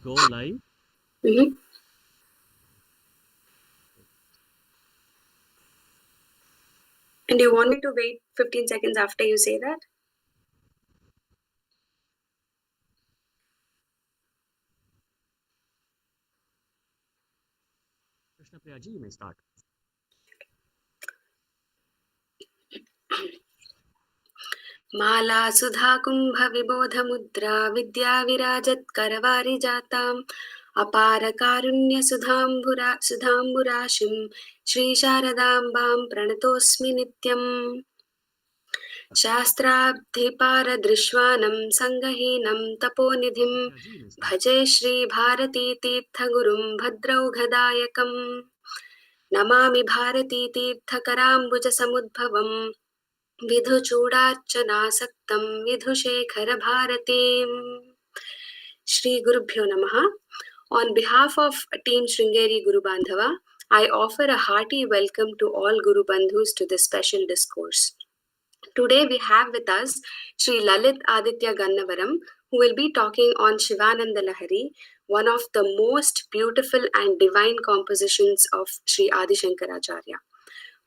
Go live. Mm-hmm. And do you want me to wait 15 seconds after you say that? Krishna Priyaji, you may start. माला सुधा कुंभ विबोध मुद्रा विद्या विराजत करवारि जाताम् अपार कारुण्य सुधाम्बुराशिं श्री शारदाम्बां प्रणतोऽस्मि नित्यम् शास्त्राब्धिपारदृश्वानं संगहीनं तपोनिधिं Krishna Priyaji, you may start. भजे Shri Bharti तीर्थगुरुं भद्रौघदायकम् Namami Bharti तीर्थकराम्बुजसमुद्भवम् विधुचूडार्चनासक्तं विधुशेखरभारतीम् Shri Gurubhyo Namaha. On behalf of Team Sringeri Guru Bandhava, I offer a hearty welcome to all Guru Bandhus to this special discourse. Today we have with us Sri Lalith Aditya Gannavaram, who will be talking on Shivananda Lahari, one of the most beautiful and divine compositions of Sri Adi Shankaracharya.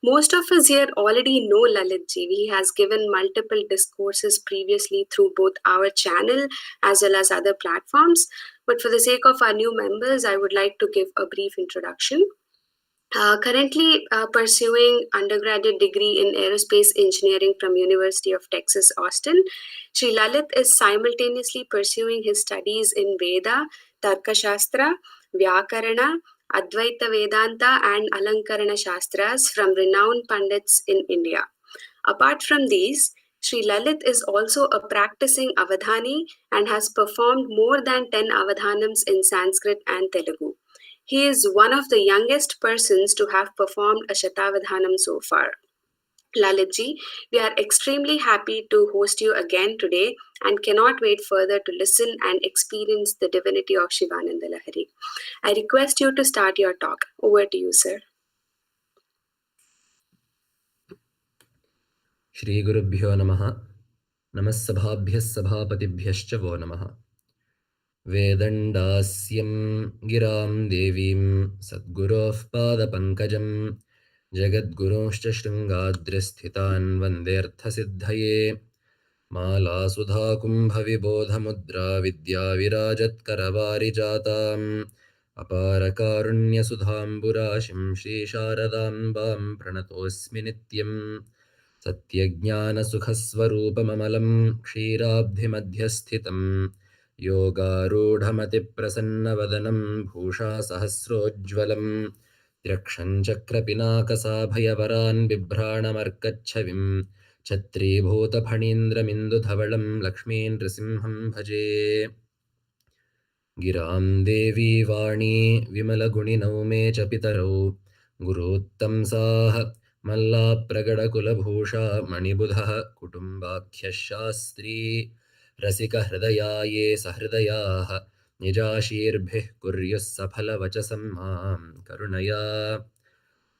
Most of us here already know Lalit ji. He has given multiple discourses previously through both our channel as well as other platforms. But for the sake of our new members, I would like to give a brief introduction. Currently pursuing undergraduate degree in aerospace engineering from University of Texas, Austin, Sri Lalith is simultaneously pursuing his studies in Veda, Tarkashastra, Vyakarana, Advaita Vedanta and Alankarana Shastras from renowned Pandits in India. Apart from these, Sri Lalith is also a practicing Avadhani and has performed more than 10 Avadhanams in Sanskrit and Telugu. He is one of the youngest persons to have performed a Shatavadhanam so far. Lalitji, we are extremely happy to host you again today and cannot wait further to listen and experience the divinity of Shivananda Lahari. I request you to start your talk. Over to you, sir. Shri Gurubhyo Namaha. Namasabhabhyas sabhapatibhyascha vo namaha. Vedandasyam giram devim sadguroh padapankajam jagadgurunshcha shringadristhhitan vandertha siddhaye Mala sudha kumbha vibodha mudra vidya virajat karavari jatam Apara karunya sudhamburashim Shri Sharadambam pranatosmi nityam सत्यज्ञानसुखस्वरूपममलं क्षीराब्धिमध्यस्थितं योगारूढमतिप्रसन्नवदनं भूषासहस्रोज्ज्वलं त्र्यक्षं चक्रपिनाकसाभयवरान् बिभ्राणमर्कच्छविं छत्रीभूतफणीन्द्रमिन्दुधवलं लक्ष्मीं नृसिंहं भजे गिरां देवी वाणी विमलगुणिनौ च पितरौ गुरोत्तंसाः मल्लाप्रगडकुलभूषा मणिबुधः कुटुम्बाख्यः शास्त्री रसिकहृदया ये सहृदयाः निजाशीर्भिः कुर्युः सफलवचसं मां करुणया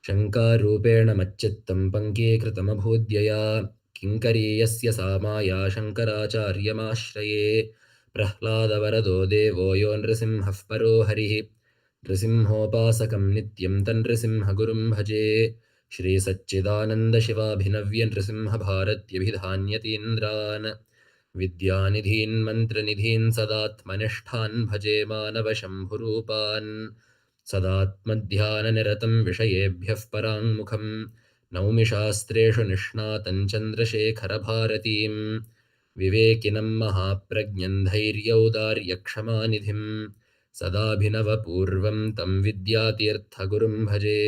शङ्कारूपेण मच्चित्तं पङ्कीकृतमभूद्यया किङ्करीयस्य सा माया शङ्कराचार्यमाश्रये प्रह्लादवरदो देवो यो नृसिंहः परो हरिः नृसिंहोपासकं नित्यं तन्नृसिंहगुरुं भजे श्रीसच्चिदानन्दशिवाभिनव्यनृसिंहभारत्यभिधान्यतीन्द्रान् विद्यानिधीन् मन्त्रनिधीन् सदात्मनिष्ठान् भजे मानवशम्भुरूपान् सदात्मध्याननिरतं विषयेभ्यः पराङ्मुखं नौमि शास्त्रेषु निष्णातं चन्द्रशेखरभारतीं विवेकिनं महाप्रज्ञं धैर्यौदार्यक्षमानिधिं सदाभिनवपूर्वं तं विद्यातीर्थगुरुं भजे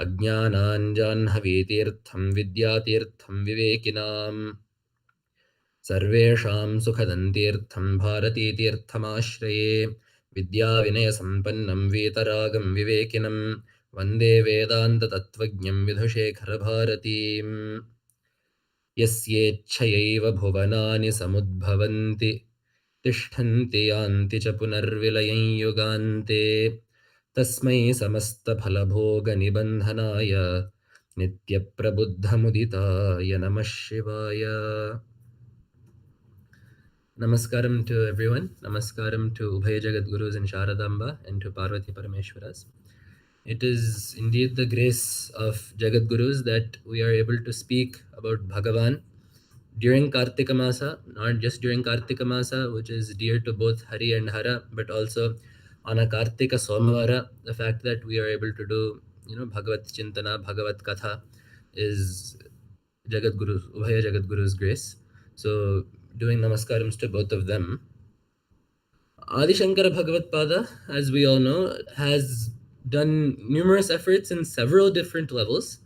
अज्ञानाञ्जाह्नवीतीर्थं विद्यातीर्थं विवेकिनाम् सर्वेषां सुखदं तीर्थं भारतीतीर्थमाश्रये विद्याविनयसम्पन्नं वीतरागं विवेकिनं वन्दे वेदान्ततत्त्वज्ञं विधुशेखरभारतीम् यस्येच्छयैव भुवनानि समुद्भवन्ति तिष्ठन्ति यान्ति च पुनर्विलयं युगान्ते तस्मै समस्तफलभोगनिबन्धनाय नित्यप्रबुद्धमुदिताय नमः शिवाय Namaskaram to everyone. Namaskaram to Ubhaya Jagat Gurus and Sharadamba and to Parvati Parameshwaras. It is indeed the grace of Jagat Gurus that we are able to speak about Bhagavan during Kartika Masa, not just during Kartika Masa, which is dear to both Hari and Hara, but also on a Kartika Somavara. The fact that we are able to do, Bhagavat Chintana, Bhagavat Katha is Jagat Guru's, Ubhaya Jagat Guru's grace. So doing namaskarams to both of them. Adi Shankara Bhagavat Pada, as we all know, has done numerous efforts in several different levels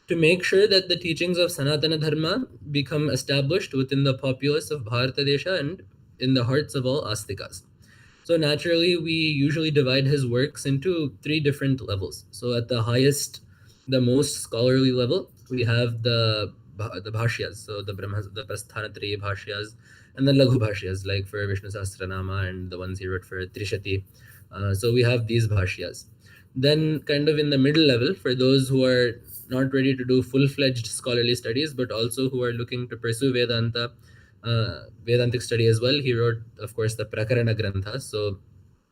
to make sure that the teachings of Sanatana Dharma become established within the populace of Bharata Desha and in the hearts of all Astikas. So naturally, we usually divide his works into three different levels. So at the highest, the most scholarly level, we have the bhashyas, so the Brahmas, the Prasthanatriya bhashyas, and the Laghu bhashyas, like for Vishnu Sahasranama and the ones he wrote for Trishati. So we have these bhashyas. Then kind of in the middle level, for those who are not ready to do full-fledged scholarly studies, but also who are looking to pursue Vedanta, Vedantic study as well, he wrote, of course, the Prakarana Granthas, so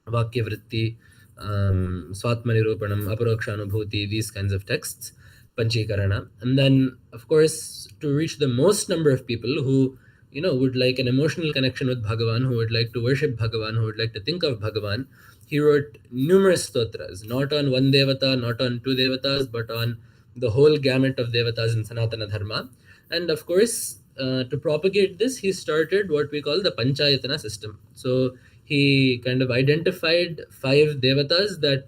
Vakya Vritti, Swatmanirupanam, Aparokshanubhuti, these kinds of texts, Panchikarana. And then, of course, to reach the most number of people who, would like an emotional connection with Bhagavan, who would like to worship Bhagavan, who would like to think of Bhagavan, he wrote numerous stotras, not on one devata, not on two devatas, but on the whole gamut of devatas in Sanatana Dharma. And of course, to propagate this, he started what we call the Panchayatana system. So he kind of identified 5 devatas that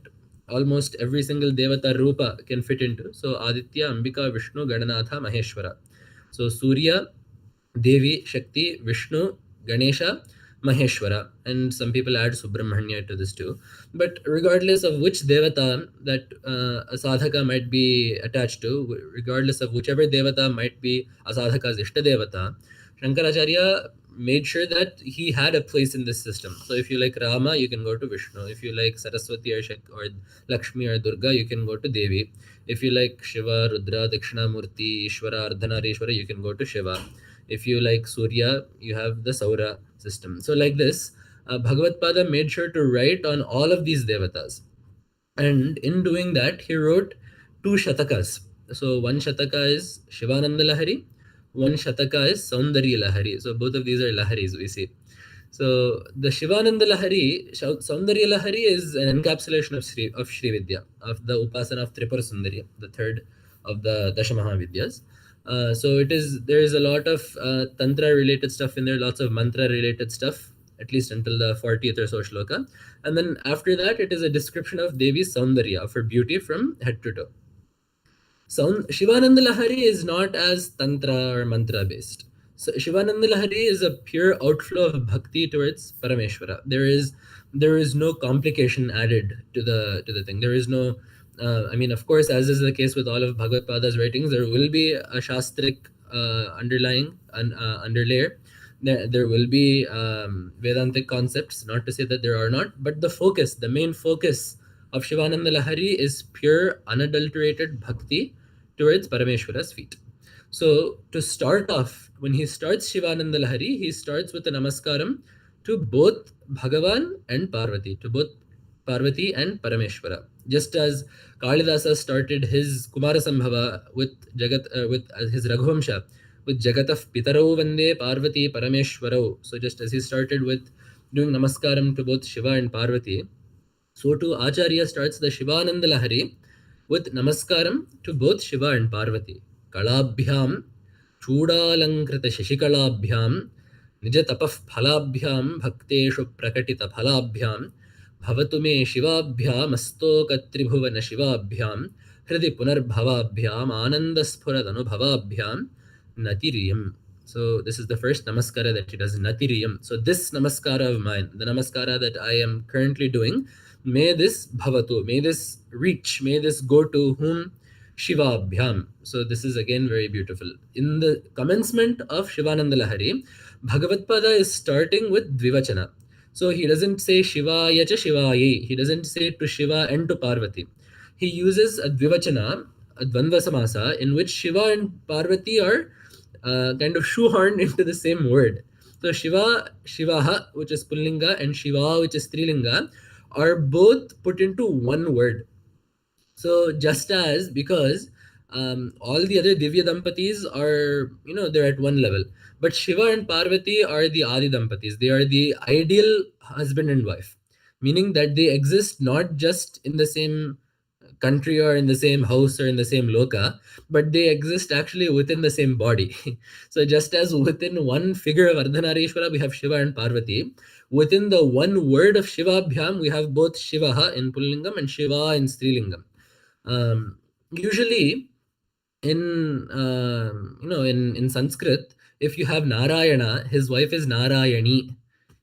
almost every single devata rupa can fit into. So Aditya, Ambika, Vishnu, Gananatha, Maheshwara. So Surya, Devi, Shakti, Vishnu, Ganesha, Maheshwara, and some people add Subramanya to this too. But regardless of which devata that a sadhaka might be attached to, regardless of whichever devata might be a sadhaka's ishta devata, Shankaracharya made sure that he had a place in this system. So if you like Rama, you can go to Vishnu. If you like Saraswati or Lakshmi or Durga, you can go to Devi. If you like Shiva, Rudra, Dakshinamurti, Ishvara, Ardhanarishwara, you can go to Shiva. If you like Surya, you have the Saura system. So like this, Bhagavad Pada made sure to write on all of these devatas. And in doing that, he wrote 2 shatakas. So one shataka is Shivananda Lahari, one shataka is Saundarya Lahari. So both of these are Laharis, we see. So the Shivananda Lahari, Saundarya Lahari is an encapsulation of Sri Vidya, of the Upasana of Tripura Sundari, the third of the Dashamahavidyas. So there is a lot of tantra related stuff in there, lots of mantra related stuff, at least until the 40th or so shloka. And then after that, it is a description of Devi's Saundarya, of her beauty from head to toe. Shivananda Lahari is not as tantra or mantra based. So Shivananda Lahari is a pure outflow of bhakti towards Parameshwara. There is no complication added to the thing. There is no of course, as is the case with all of Bhagavad Pada's writings, there will be a shastric underlying underlayer. There will be Vedantic concepts, not to say that there are not, but the main focus of Shivananda Lahari is pure, unadulterated bhakti towards Parameshwara's feet. So to start off, when he starts Shivananda Lahari, he starts with a namaskaram to both Bhagavan and Parvati, to both Parvati and Parameshwara. Just as Kalidasa started his Kumara Sambhava with his Raghuvamsha, with Jagataf Pitarau Vande Parvati Parameshwarau. So just as he started with doing namaskaram to both Shiva and Parvati, so too Acharya starts the Shivananda Lahari with namaskaram to both Shiva and Parvati. Kalabhyam, Chudalankrita Shashikalabhyam, Nijatapaf Phalabhyam, Bhakteshu Prakatita Phalabhyam, Bhavatume Shivabhyam, Astokatribhuvana Shivabhyam, Hridi Punarbhavabhyam, Anandaspuradanu Bhavabhyam, Natiriyam. So this is the first namaskara that he does, Natiriyam. So this namaskara of mine, the namaskara that I am currently doing, may this bhavatu, may this reach, may this go to whom? Shivabhyam. So this is again very beautiful. In the commencement of Shivananda Lahari, Bhagavad Pada is starting with Dvivachana. So he doesn't say Shivaya cha Shivaye. He doesn't say to Shiva and to Parvati. He uses a Dvivachana, a Dvandva Samasa, in which Shiva and Parvati are kind of shoehorned into the same word. So Shivaha, which is Pullinga, and Shiva, which is Strilinga, are both put into one word. So just as, because all the other Divya Dampatis are, they're at one level, but Shiva and Parvati are the Adi Dampatis. They are the ideal husband and wife, meaning that they exist not just in the same country or in the same house or in the same loka, but they exist actually within the same body. So just as within one figure of Ardhanarishwara we have Shiva and Parvati, within the one word of Shivabhyam we have both Shivaha in Pullingam and Shiva in Strilingam. Usually in in Sanskrit, if you have Narayana, his wife is Narayani.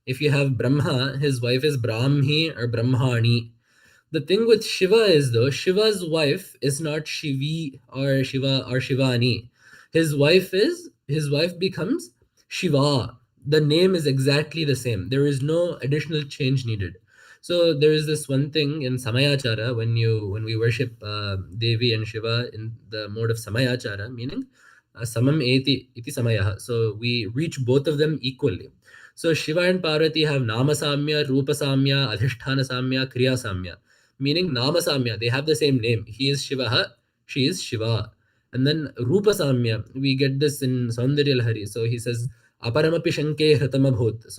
If you have Brahma, his wife is Brahmi or Brahmani. The thing with Shiva is, though, Shiva's wife is not Shivi or Shiva or Shivani. His wife becomes Shiva. The name is exactly the same. There is no additional change needed. So there is this one thing in Samayachara when we worship Devi and Shiva in the mode of Samayachara, meaning Samam eti iti Samayaha. So we reach both of them equally. So Shiva and Parvati have Nama Samya, Rupa Samya, Adhishthana Samya, Kriya Samya, meaning Nama Samya. They have the same name. He is Shivaha, she is Shiva. And then Rupa Samya, we get this in Saundarya Lahari. So he says, Aparamapi Shanke Hratamabhut.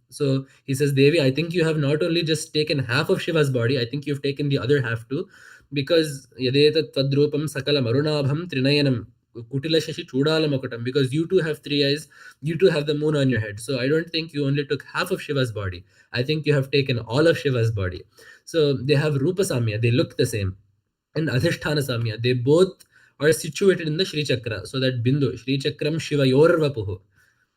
So he says, Devi, I think you have not only just taken half of Shiva's body, I think you've taken the other half too, because Yadetat Tadrupam Sakala Marunabham Trinayanam Kutila Shashi Chudalamakutam, because you too have 3 eyes, you too have the moon on your head. So I don't think you only took half of Shiva's body. I think you have taken all of Shiva's body. So they have Rupa Samya, they look the same. And Adhishthana Samya, they both are situated in the Shri Chakra. So that Bindu, Shri Chakram Shivayor Vapuhu.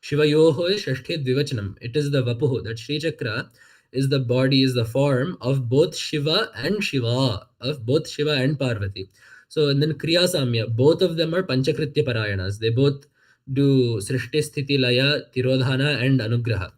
Shivayoho is Shashthe Dvivachanam. It is the Vapuhu. That Shri Chakra is the body, is the form of both Shiva and Shiva, of both Shiva and Parvati. So and then Kriya Samya, both of them are Panchakritya Parayanas. They both do Srishti, Sthiti, Laya, Tirodhana and Anugraha.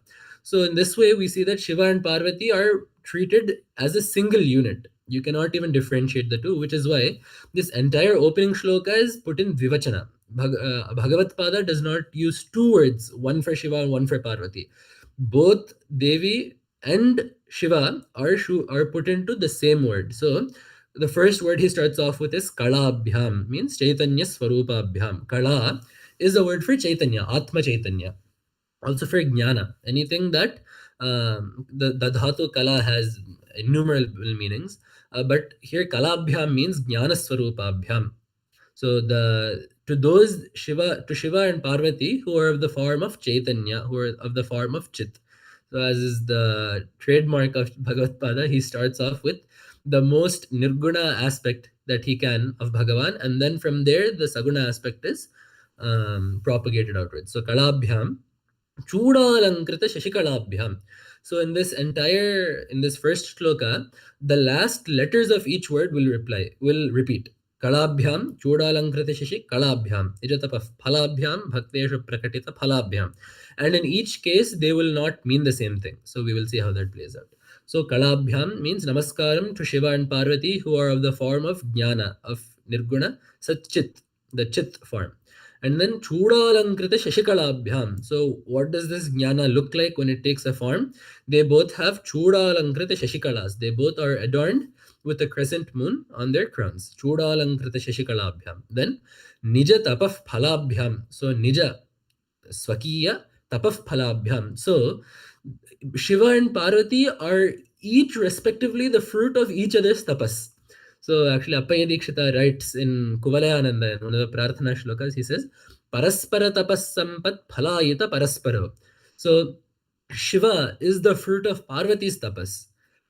So in this way, we see that Shiva and Parvati are treated as a single unit. You cannot even differentiate the two, which is why this entire opening shloka is put in Vivachana. Bhagavat Pada does not use 2 words, one for Shiva and one for Parvati. Both Devi and Shiva are put into the same word. So the first word he starts off with is Kalabhyam, means Chaitanya Swarupabhyam. Kala is a word for Chaitanya, Atma Chaitanya. Also for Jnana, anything that the dhatu Kala has innumerable meanings. But here Kalabhyam means Jnana Swarupabhyam. So to Shiva and Parvati who are of the form of Chaitanya, who are of the form of Chit. So as is the trademark of Bhagavad Pada, he starts off with the most nirguna aspect that he can of Bhagavan, and then from there the saguna aspect is propagated outwards. So Kalabhyam, Chudalankrita Shashikalabhyam. So in this first shloka, the last letters of each word will repeat. Kalabhyam, Chudalankrita Shashi, Kalabhyam, Ijatapa Phalabhyam, Bhaktesha Prakatita Phalabhyam. And in each case, they will not mean the same thing. So we will see how that plays out. So Kalabhyam means Namaskaram to Shiva and Parvati who are of the form of Jnana, of Nirguna, Satchit, the Chit form. And then Chudalankrita Shashikalabhyam. So what does this Jnana look like when it takes a form? They both have Chudalankrita Shashikalas. They both are adorned with a crescent moon on their crowns. Chudalankrita Shashikalabhyam. Then Nija Tapaf Phalabhyam. So Nija, Swakiya Tapaf Phalabhyam. So Shiva and Parvati are each respectively the fruit of each other's tapas. So actually Appaya Dikshita writes in Kuvalayananda, in one of the Prarthana shlokas, he says, Paraspara tapas sampat phalayita paraspara. So Shiva is the fruit of Parvati's tapas.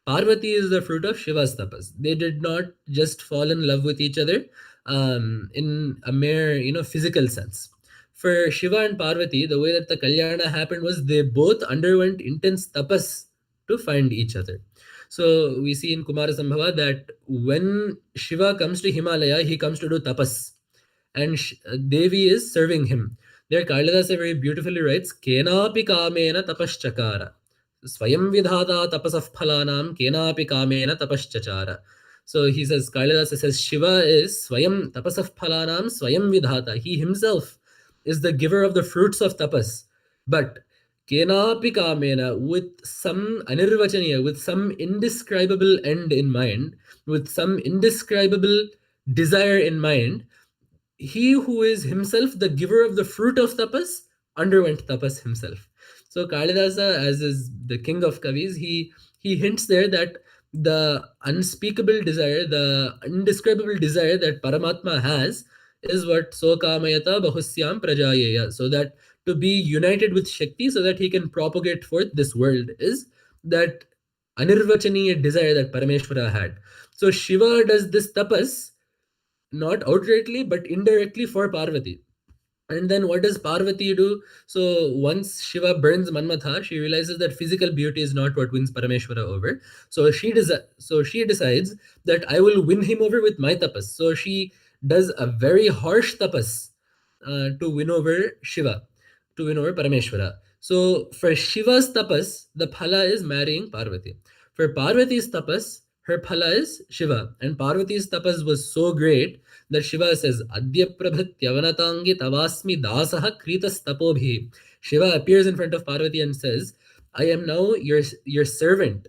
Parvati is the fruit of Shiva's tapas. They did not just fall in love with each other in a mere, physical sense. For Shiva and Parvati, the way that the Kalyana happened was they both underwent intense tapas to find each other. So we see in Kumara Sambhava that when Shiva comes to Himalaya, he comes to do tapas. And Devi is serving him. There Kalidasa very beautifully writes, Kenapi kamena tapaschakara. Swayam vidhata tapasaf phalanam kenapi kamena tapaschachara. So he says, Kalidasa says, Shiva is Swayam tapasaf phalanam Swayam vidhata. He himself is the giver of the fruits of tapas. But kenapi kamena, with some anirvachaniya, with some indescribable end in mind, with some indescribable desire in mind, he who is himself the giver of the fruit of tapas underwent tapas himself. So Kalidasa, as is the king of kavis, he hints there that the unspeakable desire, the indescribable desire that Paramatma has is what Sokamayata Bahusyam Prajayeya. So that to be united with Shakti so that he can propagate forth this world is that anirvachaniya desire that Parameshwara had. So Shiva does this tapas not outrightly but indirectly for Parvati. And then what does Parvati do? So once Shiva burns Manmatha, she realizes that physical beauty is not what wins Parameshwara over. So she decides that I will win him over with my tapas. So she does a very harsh tapas to win over Shiva, to win over Parameshwara. So for Shiva's tapas, the phala is marrying Parvati. For Parvati's tapas, her phala is Shiva. And Parvati's tapas was so great that Shiva says, Adya prabhat yavanatangi tavasmi dasaha kritas tapobhi. Shiva appears in front of Parvati and says, I am now your servant.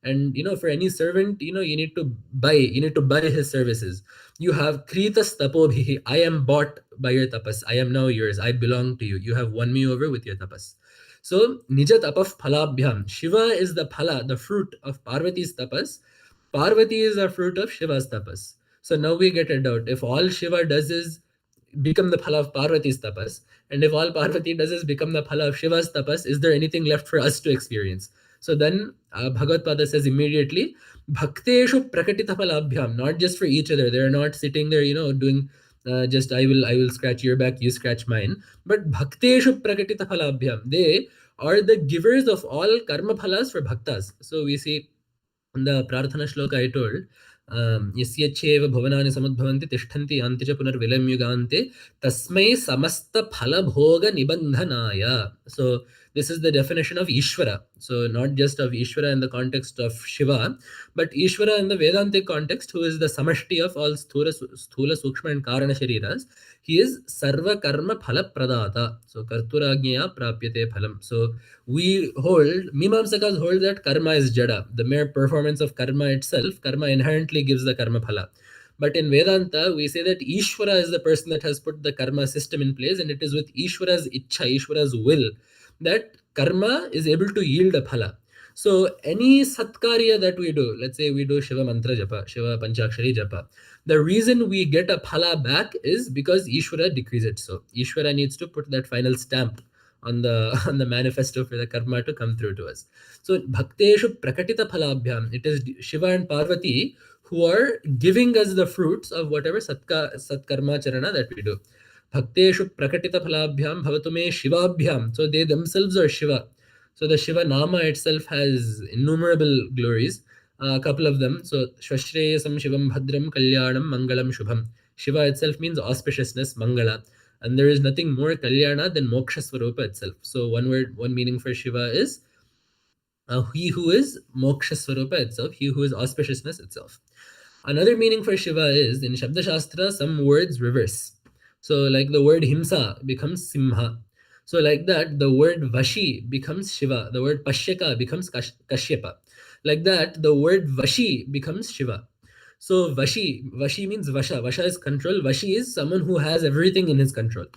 And for any servant, you need to buy his services. You have kritas tapobhi. I am bought by your tapas. I am now yours. I belong to you. You have won me over with your tapas. So nija tapaf phalabhyam. Shiva is the phala, the fruit of Parvati's tapas. Parvati is the fruit of Shiva's tapas. So now we get a doubt. If all Shiva does is become the phala of Parvati's tapas, and if all Parvati does is become the phala of Shiva's tapas, is there anything left for us to experience? So then Bhagavad Pada says immediately, Bhakteshu prakatita phalabhyam, not just for each other. They're not sitting there, doing just I will scratch your back, you scratch mine. But Bhakteshu prakatita phalabhyam, they are the givers of all karma phalas for bhaktas. So we see in the Prarthana Shloka I told, Yasyacheva bhavanani samudbhavanti tishtanti antija punarvilamyugante tasmai samasta phala bhoga nibandhanaya. So this is the definition of Ishvara. So not just of Ishvara in the context of Shiva, but Ishvara in the Vedantic context, who is the samashti of all sthula, sukshma and karana shariras. He is sarva karma phala pradata. So karturagnya prapyate phalam. So we hold, Mimamsakas hold that karma is jada. The mere performance of karma itself, karma inherently gives the karma phala. But in Vedanta, we say that Ishvara is the person that has put the karma system in place, and it is with Ishvara's ichha, Ishvara's will, that karma is able to yield a phala. So any satkarya that we do, let's say we do Shiva mantra japa, Shiva panchakshari japa, the reason we get a phala back is because Ishvara decrees it so. Ishvara needs to put that final stamp on the manifesto for the karma to come through to us. So bhakteshu prakatita phalabhyam, it is Shiva and Parvati who are giving us the fruits of whatever satkarma charana that we do. Bhakteshu prakatita phalabhyam bhavatume shivabhyam. So they themselves are Shiva. So the Shiva Nama itself has innumerable glories. A couple of them. So Shvashreyasam Shivam Bhadram Kalyanam Mangalam Shubham. Shiva itself means auspiciousness, Mangala. And there is nothing more Kalyana than Moksha Swarupa itself. So one meaning for Shiva is he who is Moksha Swarupa itself, he who is auspiciousness itself. Another meaning for Shiva is, in Shabda Shastra, some words reverse. So like the word Himsa becomes Simha. So like that, the word Vashi becomes Shiva. The word Pashyaka becomes Kashyapa. Like that, the word Vashi becomes Shiva. So Vashi means Vasha. Vasha is control. Vashi is someone who has everything in his control.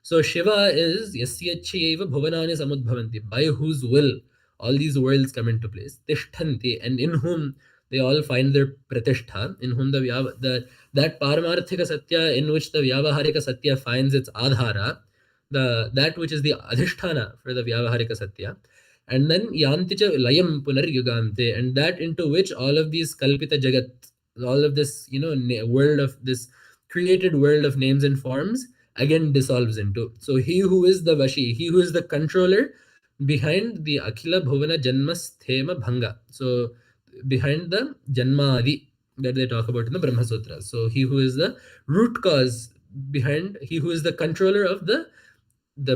So Shiva is Yasyachayeva bhuvanani samudbhavanti, by whose will all these worlds come into place. Tishtanti, and in whom they all find their pratishtha, in whom that paramarthika satya in which the vyavaharika satya finds its adhara, that which is the adhisthana for the vyavaharika satya, and then yanticha layam punaryugante, and that into which all of these kalpita jagat, all of this world of this created world of names and forms again dissolves into. So he who is the Vashi, he who is the controller behind the Akhila Bhuvana Janma Sthema Bhanga. So behind the Janmadi that they talk about in the Brahma Sutras. So he who is the root cause behind, he who is the controller of the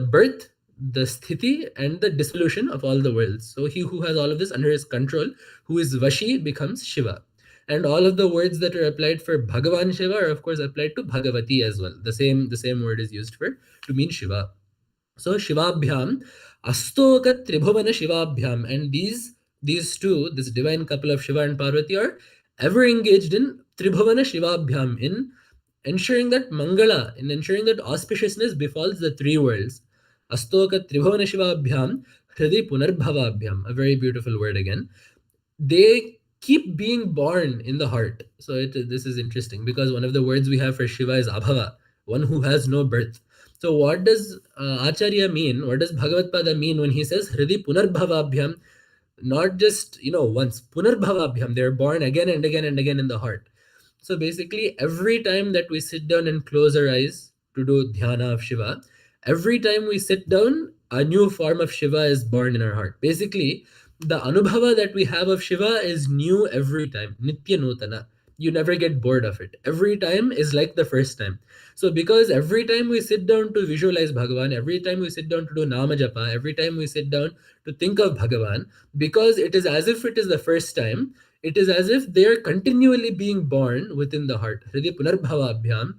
birth, the sthiti and the dissolution of all the worlds. So he who has all of this under his control, who is Vashi, becomes Shiva. And all of the words that are applied for Bhagavan Shiva are of course applied to Bhagavati as well. The same word is used to mean Shiva. So Shivabhyam, Astoka Tribhuvana Shivabhyam, and these two, this divine couple of Shiva and Parvati, are ever engaged in Tribhuvana Shivabhyam, in ensuring that Mangala, in ensuring that auspiciousness befalls the three worlds. Astoka Tribhuvana Shivabhyam, Hridi Punarbhavabhyam, a very beautiful word again. They keep being born in the heart. So this is interesting because one of the words we have for Shiva is Abhava, one who has no birth. So what does Acharya mean? What does Bhagavad Pada mean when he says Hridi Punarbhavabhyam? Not just, once. Punarbhavabhyam. They're born again and again and again in the heart. So basically, every time that we sit down and close our eyes to do dhyana of Shiva, every time we sit down, a new form of Shiva is born in our heart. Basically, the anubhava that we have of Shiva is new every time. Nitya Nutana. You never get bored of it. Every time is like the first time. So because every time we sit down to visualize Bhagavan, every time we sit down to do Nama Japa, every time we sit down to think of Bhagavan, because it is as if it is the first time, it is as if they are continually being born within the heart. Hridi Punarbhavabhyam.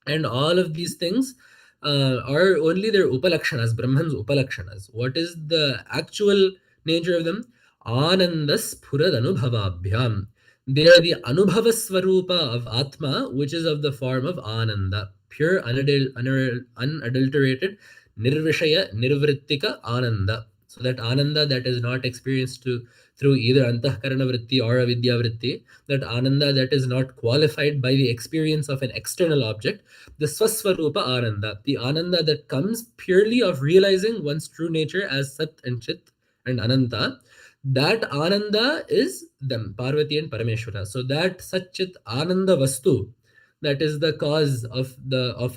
And all of these things are only their upalakshanas, Brahman's upalakshanas. What is the actual nature of them? Ananda Spurad Anubhavabhyam. They are the Anubhava Swarupa of Atma, which is of the form of Ananda, pure, unadulterated, Nirvishaya, Nirvrittika Ananda. So that Ananda that is not experienced through either Antahkarana Vritti or Avidya Vritti, that Ananda that is not qualified by the experience of an external object, the Swaswarupa Ananda, the Ananda that comes purely of realizing one's true nature as Sat and Chit and Ananta, that Ananda is them, Parvati and Parameshwara. So that Satchit Ananda Vastu, that is the cause of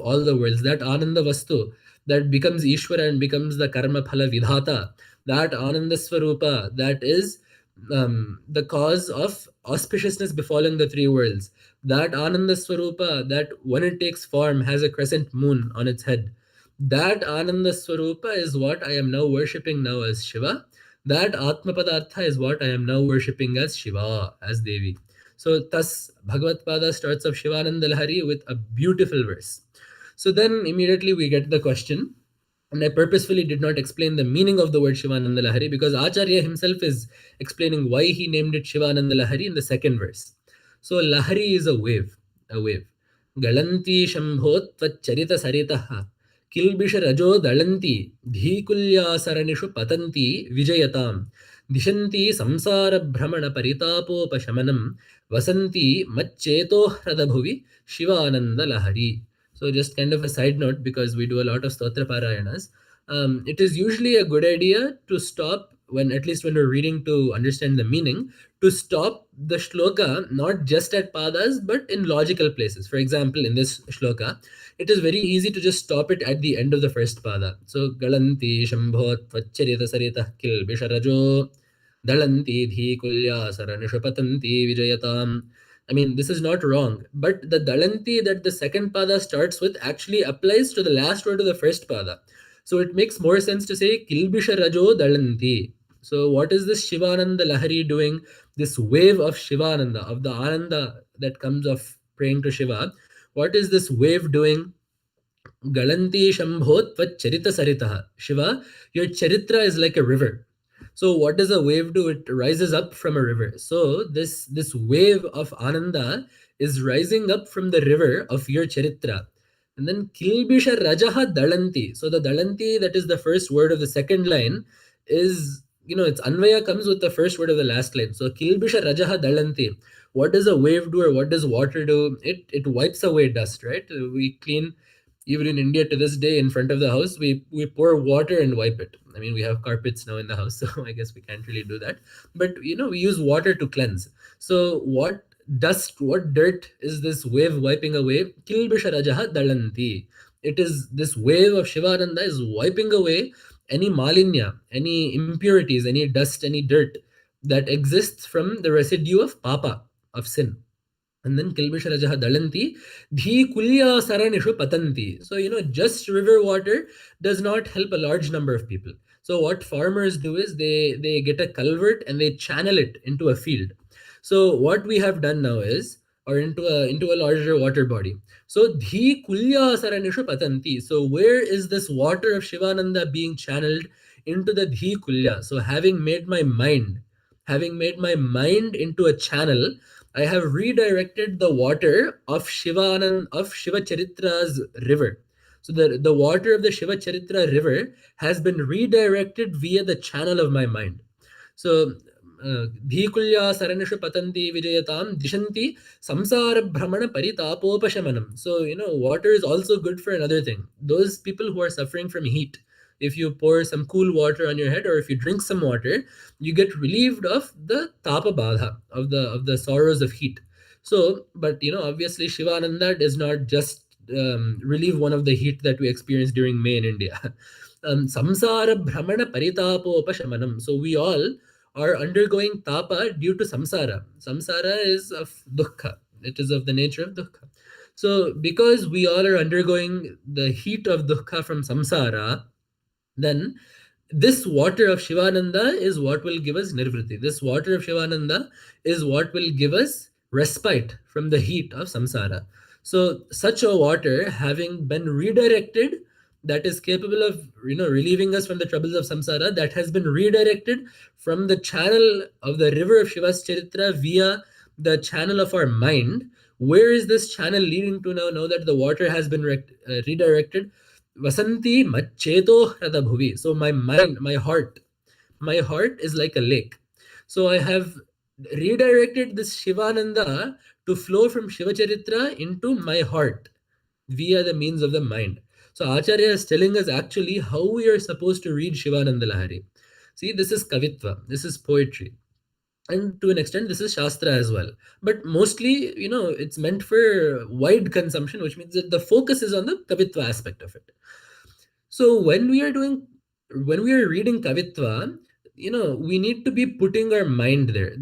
all the worlds, that Ananda Vastu that becomes Ishvara and becomes the Karma Phala Vidhata, that Ananda Swarupa that is the cause of auspiciousness befalling the three worlds, that Ananda Swarupa that when it takes form has a crescent moon on its head, that Ananda Swarupa is what I am now worshipping now as Shiva. That Atma Padartha is what I am now worshipping as Shiva, as Devi. So thus Bhagavad Pada starts off Shivananda Lahari with a beautiful verse. So then immediately we get the question, and I purposefully did not explain the meaning of the word Shivananda Lahari because Acharya himself is explaining why he named it Shivananda Lahari in the second verse. So Lahari is a wave, a wave. Galanti Shambhot Charita Saritaha Kilbisha Rajo Dalanti Dhikulya Saranishu Patanti Vijayatam Dishanti Samsara Brahmana Paritapo Pashamanam Vasanti Macheto Hradabhuvi Shivananda Lahari. So just kind of a side note, because we do a lot of Stotra Parayanas, it is usually a good idea to stop when, at least when we're reading to understand the meaning, to stop the shloka not just at padas but in logical places. For example, in this shloka, it is very easy to just stop it at the end of the first pada. So Galanti Shambhot Vacharita Sarita Kil Bisharajo Dalanti Dhi Kulya Saranishapatanti Vijayatam. I mean, this is not wrong, but the Dalanti that the second pada starts with actually applies to the last word of the first pada. So it makes more sense to say Kilbisha Rajo Dalanti. So what is this Shivananda Lahari doing? This wave of Shivananda, of the Ananda that comes of praying to Shiva. What is this wave doing? Galanti Shambhot Vat Charita Saritaha. Shiva, your Charitra is like a river. So what does a wave do? It rises up from a river. So this wave of Ananda is rising up from the river of your Charitra. And then Kilbisha Rajaha Dalanti. So the Dalanti, that is the first word of the second line, is, its Anvaya comes with the first word of the last line. So Kilbisha Rajaha Dalanti. What does a wave do, or what does water do? It wipes away dust, right? We clean, even in India to this day, in front of the house, we pour water and wipe it. I mean, we have carpets now in the house, so I guess we can't really do that. But, we use water to cleanse. So what dust, what dirt is this wave wiping away? Kilbisha Rajaha Dalanti. It is this wave of Shivananda is wiping away any malinya, any impurities, any dust, any dirt that exists from the residue of papa, of sin. And then Kilbisha Rajaha Dalanti, Dhi Kulya Saranishu Patanti. So, just river water does not help a large number of people. So what farmers do is they get a culvert and they channel it into a field. So what we have done now is, or into a larger water body. So dhi kulya saranishu patanti. So where is this water of Shivananda being channeled into the dhi kulya? So having made my mind into a channel, I have redirected the water of Shivanand of Shiva Charitra's river. So the water of the Shiva Charitra river has been redirected via the channel of my mind. So धीकुल्या सरणिषु पतन्ति विजयतां दिशन्ति samsara brahmana paritapopashamanam. So water is also good for another thing. Those people who are suffering from heat, if you pour some cool water on your head, or if you drink some water, you get relieved of the tapa badha, of the sorrows of heat. So, but obviously Shivananda does not just relieve one of the heat that we experience during May in India. Samsara brahmana paritapopashamanam. So we all are undergoing tapa due to samsara. Samsara is of dukkha. It is of the nature of dukkha. So because we all are undergoing the heat of dukkha from samsara, then this water of Shivananda is what will give us nirvriti. This water of Shivananda is what will give us respite from the heat of samsara. So such a water, having been redirected, that is capable of relieving us from the troubles of samsara, that has been redirected from the channel of the river of Shiva's Charitra via the channel of our mind. Where is this channel leading to now? Now that the water has been redirected, Vasanti Macheto Hrada Bhuvi. So my mind, my heart is like a lake. So I have redirected this Shivananda to flow from Shiva Charitra into my heart via the means of the mind. So Acharya is telling us actually how we are supposed to read Shivananda Lahari. See, this is kavitva, this is poetry. And to an extent, this is Shastra as well. But mostly, it's meant for wide consumption, which means that the focus is on the kavitva aspect of it. So when we are reading kavitva, we need to be putting our mind there.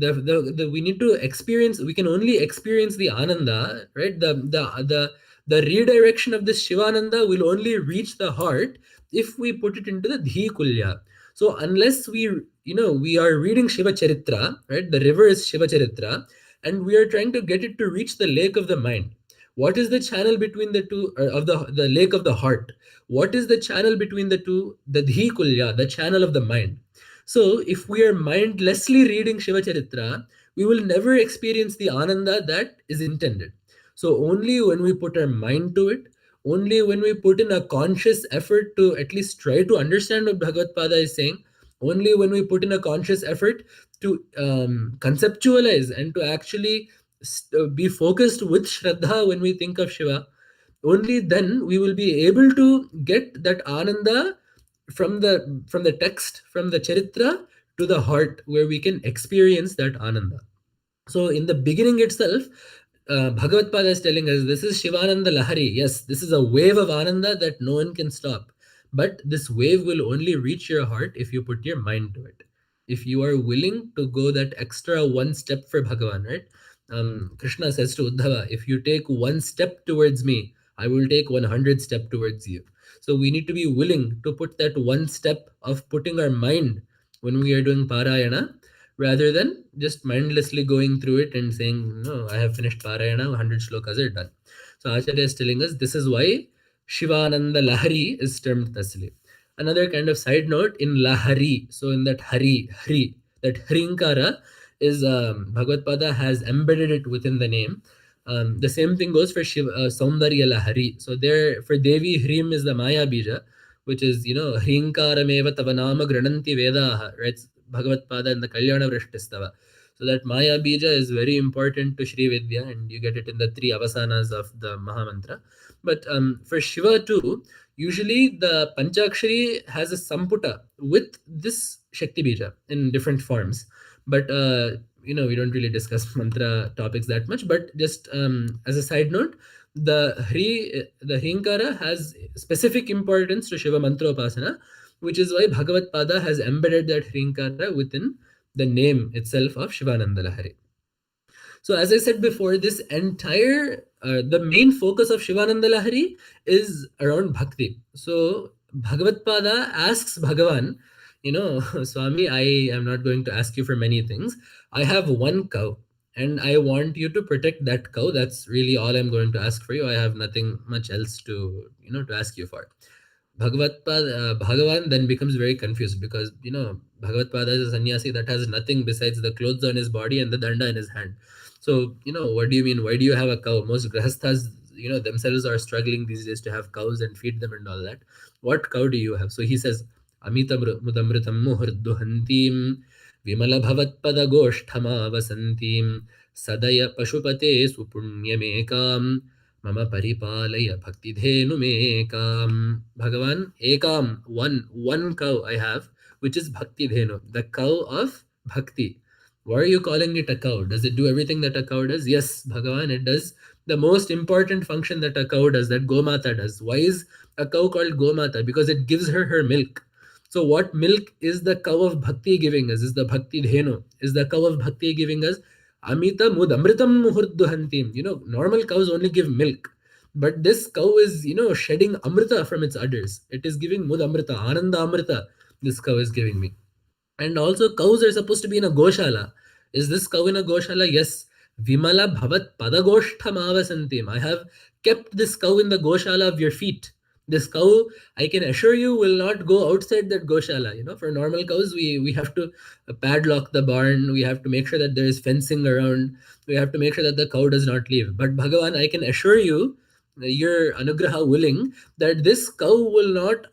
We need to experience. We can only experience the ananda, right? The redirection of this Shivananda will only reach the heart if we put it into the dhi kulya. So unless we are reading Shiva Charitra, right? The river is Shiva Charitra, and we are trying to get it to reach the lake of the mind. What is the channel between the two, of the lake of the heart? What is the channel between the two? The dhi kulya, the channel of the mind. So if we are mindlessly reading Shiva Charitra, we will never experience the ananda that is intended. So only when we put our mind to it, only when we put in a conscious effort to at least try to understand what Bhagavad Pada is saying, only when we put in a conscious effort to conceptualize and to actually be focused with Shraddha when we think of Shiva, only then we will be able to get that ananda from the text, from the Charitra to the heart, where we can experience that ananda. So in the beginning itself, Bhagavad Pada is telling us this is Shivananda Lahari. Yes, this is a wave of Ananda that no one can stop. But this wave will only reach your heart if you put your mind to it. If you are willing to go that extra one step for Bhagavan, right? Krishna says to Uddhava, if you take one step towards me, I will take 100 steps towards you. So we need to be willing to put that one step of putting our mind when we are doing Parayana, rather than just mindlessly going through it and saying, no, I have finished Parayana, 100 shlokas are done. So Acharya is telling us this is why Shivananda Lahari is termed Tasli. Another kind of side note, in Lahari, so in that Hari, that Hrinkara is, Bhagavad Pada has embedded it within the name. The same thing goes for Shiva, Saundarya Lahari. So there, for Devi, Hrim is the Maya Bija, which is, Hrinkarameva Tavanama Grananti Vedaha, right? Bhagavad Pada and the Kalyana Vrashtistava. So that Maya Bija is very important to Sri Vidya, and you get it in the 3 avasanas of the Mahamantra. But for Shiva too, usually the Panchakshari has a Samputa with this Shakti Bija in different forms. But we don't really discuss mantra topics that much. But just as a side note, the Hrinkara has specific importance to Shiva Mantra Upasana, which is why Bhagavad Pada has embedded that Hrinkara within the name itself of Shivananda Lahari. So as I said before, this entire, the main focus of Shivananda Lahari is around bhakti. So Bhagavad Pada asks Bhagavan, Swami, I am not going to ask you for many things. I have one cow. and I want you to protect that cow. That's really all I'm going to ask for you. I have nothing much else to, to ask you for. Bhagavan then becomes very confused because, Bhagavatpada is a sannyasi that has nothing besides the clothes on his body and the danda in his hand. So, what do you mean? Why do you have a cow? Most grahasthas, themselves are struggling these days to have cows and feed them and all that. What cow do you have? So he says, Amita mudamritam muhurduhantim Vimala Bhavatpada Goshtama Vasantim Sadaya Pashupate Supunyamekam Mama Paripalaya Bhakti Dhenumekam. Bhagavan, Ekam, one cow I have, which is Bhakti Dhenu, the cow of Bhakti. Why are you calling it a cow? Does it do everything that a cow does? Yes, Bhagavan, it does the most important function that a cow does, that Gomata does. Why is a cow called Gomata? Because it gives her milk. So what milk is the cow of Bhakti giving us? Is the Bhakti Dhenu? Is the cow of Bhakti giving us? Amita mudamritam muhurduhantim. Normal cows only give milk. But this cow is, shedding amrita from its udders. It is giving mudamrita, ananda amrita. This cow is giving me. And also cows are supposed to be in a goshala. Is this cow in a goshala? Yes. Vimala bhavat padagoshtham avasantim. I have kept this cow in the goshala of your feet. This cow, I can assure you, will not go outside that goshala. For normal cows, we have to padlock the barn. We have to make sure that there is fencing around. We have to make sure that the cow does not leave. But Bhagavan, I can assure you, your anugraha willing, that this cow will not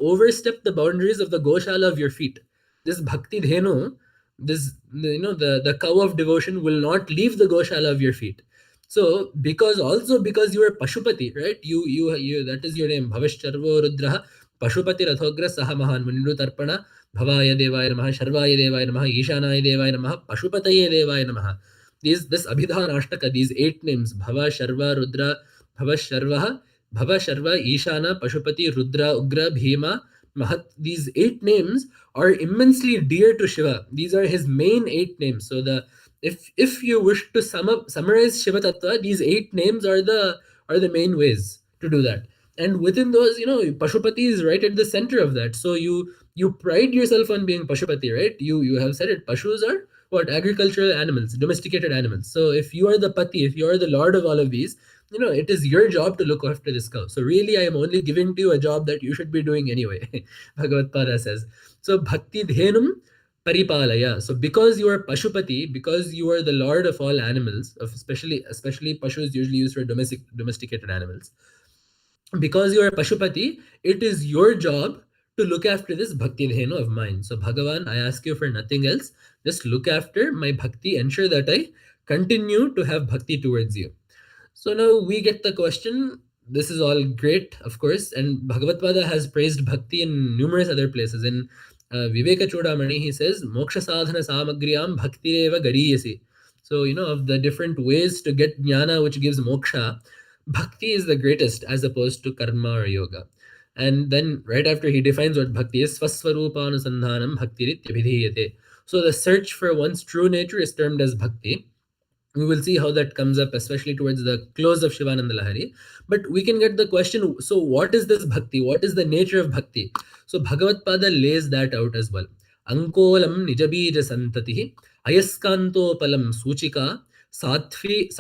overstep the boundaries of the goshala of your feet. This Bhakti Dhenu, this the cow of devotion will not leave the goshala of your feet. So because you are Pashupati, right? You that is your name. Bhavashcharvo Rudraha Pashupati Rathogra Sahamahan Mundu Tarpana Bhavaya Devaya Namaha Sharvaya Devaya Namaha Ishanaya Devaya Namaha Pashupataye Devaya Namaha. This Abhidhan Ashtaka, these 8 names, Bhava Sharva Rudra Bhava Sharva Ishana Pashupati Rudra Ugra Bhima Mahat. These 8 names are immensely dear to Shiva. These are his main 8 names. So if you wish to summarize Shiva Tattva, these 8 names are the main ways to do that. And within those, Pashupati is right at the center of that. So you pride yourself on being Pashupati, right? You have said it. Pashus are what? Agricultural animals, domesticated animals. So if you are the Pati, if you are the Lord of all of these, it is your job to look after this cow. So really, I am only giving to you a job that you should be doing anyway. Bhagavad Pada says. So Bhakti Dhenum Paripalaya. So because you are Pashupati, because you are the Lord of all animals, especially Pashus usually used for domesticated animals. Because you are Pashupati, it is your job to look after this Bhakti Dhenu of mine. So Bhagavan, I ask you for nothing else. Just look after my Bhakti, ensure that I continue to have Bhakti towards you. So now we get the question. This is all great, of course, and Bhagavatpada has praised Bhakti in numerous other places. In Viveka Chodamani, he says, Moksha Sadhana Samagriyam Bhaktireva Gariyasi. So, of the different ways to get jnana which gives moksha, Bhakti is the greatest as opposed to karma or yoga. And then right after he defines what Bhakti is, Swaswarupānusandhanam Bhaktirit-abhidhiyate. So the search for one's true nature is termed as Bhakti. We will see how that comes up, especially towards the close of Shivananda Lahari. But we can get the question, so what is this Bhakti? What is the nature of Bhakti? So Bhagavatpada lays that out as well. Ankolam nijabija santatihi ayaskantopalam suchika sadhvi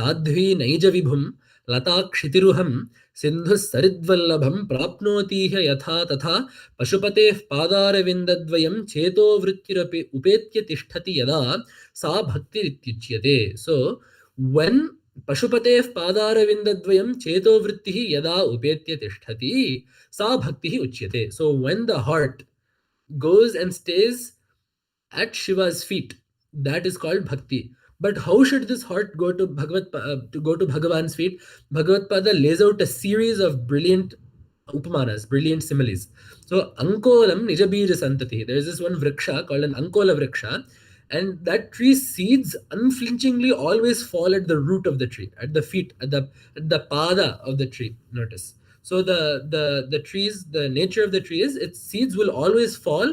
naija vibhum latakshitiruham sindhus saridvallabham prapnotiha yatha tatha pashupateh padaravindadvayam cheto vrittirapi upetya tishtati yada sa bhakti rityuchyate. So when Pashupateh padaravindadvayam cheto vrittihi yada upetya tishtati sa bhakti uchyate. So when the heart goes and stays at Shiva's feet, that is called bhakti. But how should this heart go to Bhagavan's feet? Bhagavatpada lays out a series of brilliant upamanas, brilliant similes. So Ankolam Nijabija Santati. There is this one vriksha called an Ankola vriksha, and that tree's seeds unflinchingly always fall at the root of the tree, at the feet, at the pada of the tree. Notice. So the trees, the nature of the tree is its seeds will always fall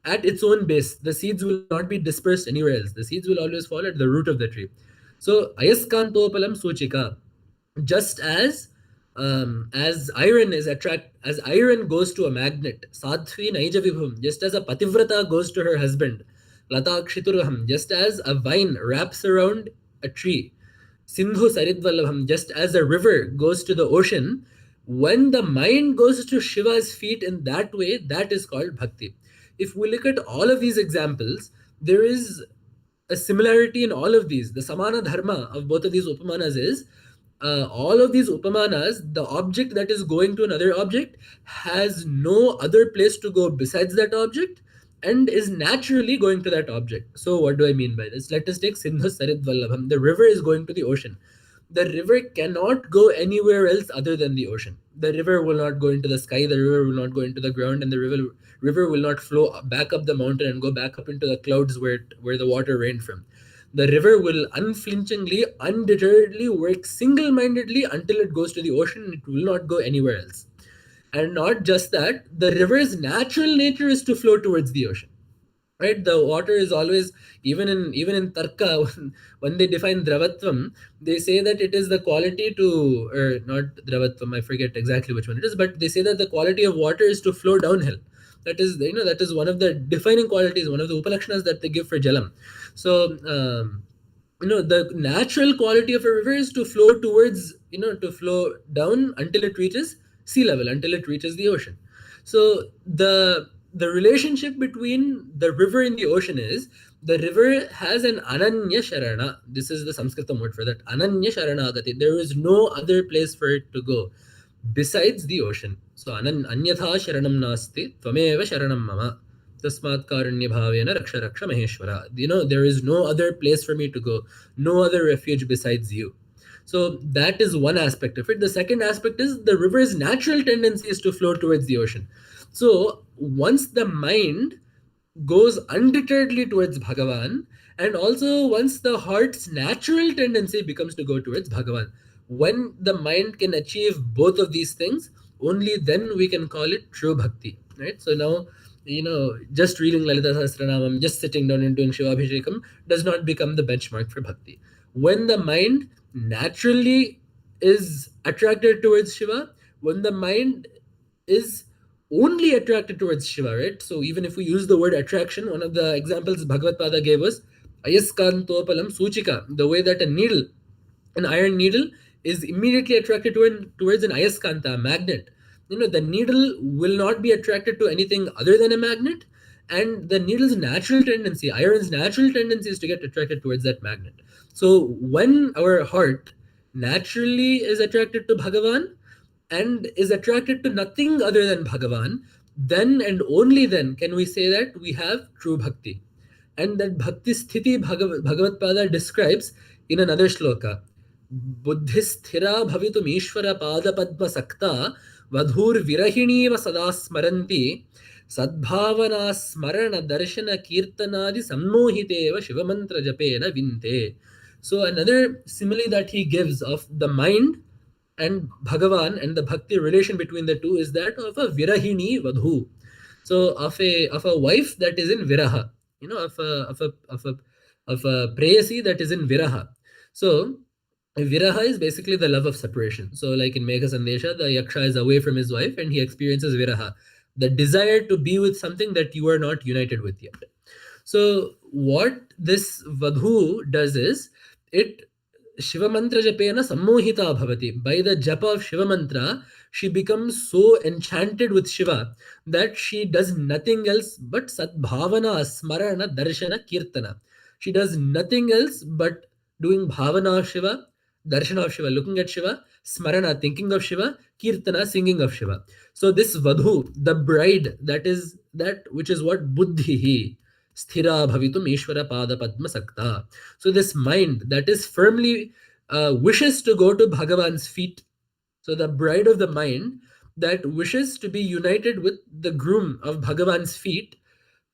at its own base. The seeds will not be dispersed anywhere else. The seeds will always fall at the root of the tree. So ayaskantopalam suchika, just as iron goes to a magnet, sadhvi naija vibhum, just as a pativrata goes to her husband, latakshituruham, just as a vine wraps around a tree. Sindhu Saridvallabham, just as a river goes to the ocean, when the mind goes to Shiva's feet in that way, that is called bhakti. If we look at all of these examples, there is a similarity in all of these. The samana dharma of both of these upamanas is all of these upamanas, the object that is going to another object has no other place to go besides that object and is naturally going to that object. So what do I mean by this? Let us take Sindhu Sarid Vallabham. The river is going to the ocean. The river cannot go anywhere else other than the ocean. The river will not go into the sky, the river will not go into the ground, and the river will not flow back up the mountain and go back up into the clouds where the water rained from. The river will unflinchingly, undeterredly work single-mindedly until it goes to the ocean. It will not go anywhere else. And not just that, the river's natural nature is to flow towards the ocean. Right? The water is always, even in Tarka, when they define Dravatvam, they say that it is the quality to, or not Dravatvam, I forget exactly which one it is, but they say that the quality of water is to flow downhill. That is one of the defining qualities, one of the upalakshanas that they give for Jalam. So, the natural quality of a river is to flow towards, to flow down until it reaches sea level, until it reaches the ocean. So the relationship between the river and the ocean is, the river has an ananya sharana. This is the Sanskrit word for that. Ananya sharanagati. There is no other place for it to go besides the ocean. So anyatha sharanam nasti tvameva sharanam mama tasmat karanya bhavena raksha raksha maheshwara. There is no other place for me to go, no other refuge besides you. So that is one aspect of it. The second aspect is the river's natural tendency is to flow towards the ocean. So once the mind goes undeterredly towards Bhagavan, and also once the heart's natural tendency becomes to go towards Bhagavan, when the mind can achieve both of these things, only then we can call it true bhakti. Right? So now, just reading Lalita Sahasranamam, just sitting down and doing Shivabhishekam does not become the benchmark for bhakti. When the mind naturally is attracted towards Shiva, when the mind is only attracted towards Shiva, right? So even if we use the word attraction, one of the examples Bhagavad Pada gave us, ayaskantopalam suchika, the way that an iron needle is immediately attracted towards an ayaskanta, a magnet. The needle will not be attracted to anything other than a magnet, and the needle's natural tendency, iron's natural tendency is to get attracted towards that magnet. So when our heart naturally is attracted to Bhagavan and is attracted to nothing other than Bhagavan, then and only then can we say that we have true bhakti. And that bhakti sthiti Bhagavad Pada describes in another shloka. Buddhisthira bhavitum ishvara pada padma sakta vadhur virahini va sada smaranti sadbhavana smarana darshana kirtanadi sammohiteva shivamantra japena vinte. So another simile that he gives of the mind and Bhagavan and the bhakti relation between the two is that of a virahini vadhu. So of a wife that is in viraha, of a prayasi that is in viraha. So viraha is basically the love of separation. So like in Megha Sandesha, the yaksha is away from his wife and he experiences viraha, the desire to be with something that you are not united with yet. So what this vadhu does is, it Shiva mantra japena sammohita bhavati. By the japa of Shiva mantra, she becomes so enchanted with Shiva that she does nothing else but sadbhavana, smarana, darshana, kirtana. She does nothing else but doing bhavana of Shiva, darshana of Shiva, looking at Shiva, smarana, thinking of Shiva, kirtana, singing of Shiva. So this vadhu, the bride, that which is what buddhihi, sthira bhavitum ishvara pada padma sakta. So this mind that is firmly wishes to go to Bhagavan's feet. So the bride of the mind that wishes to be united with the groom of Bhagavan's feet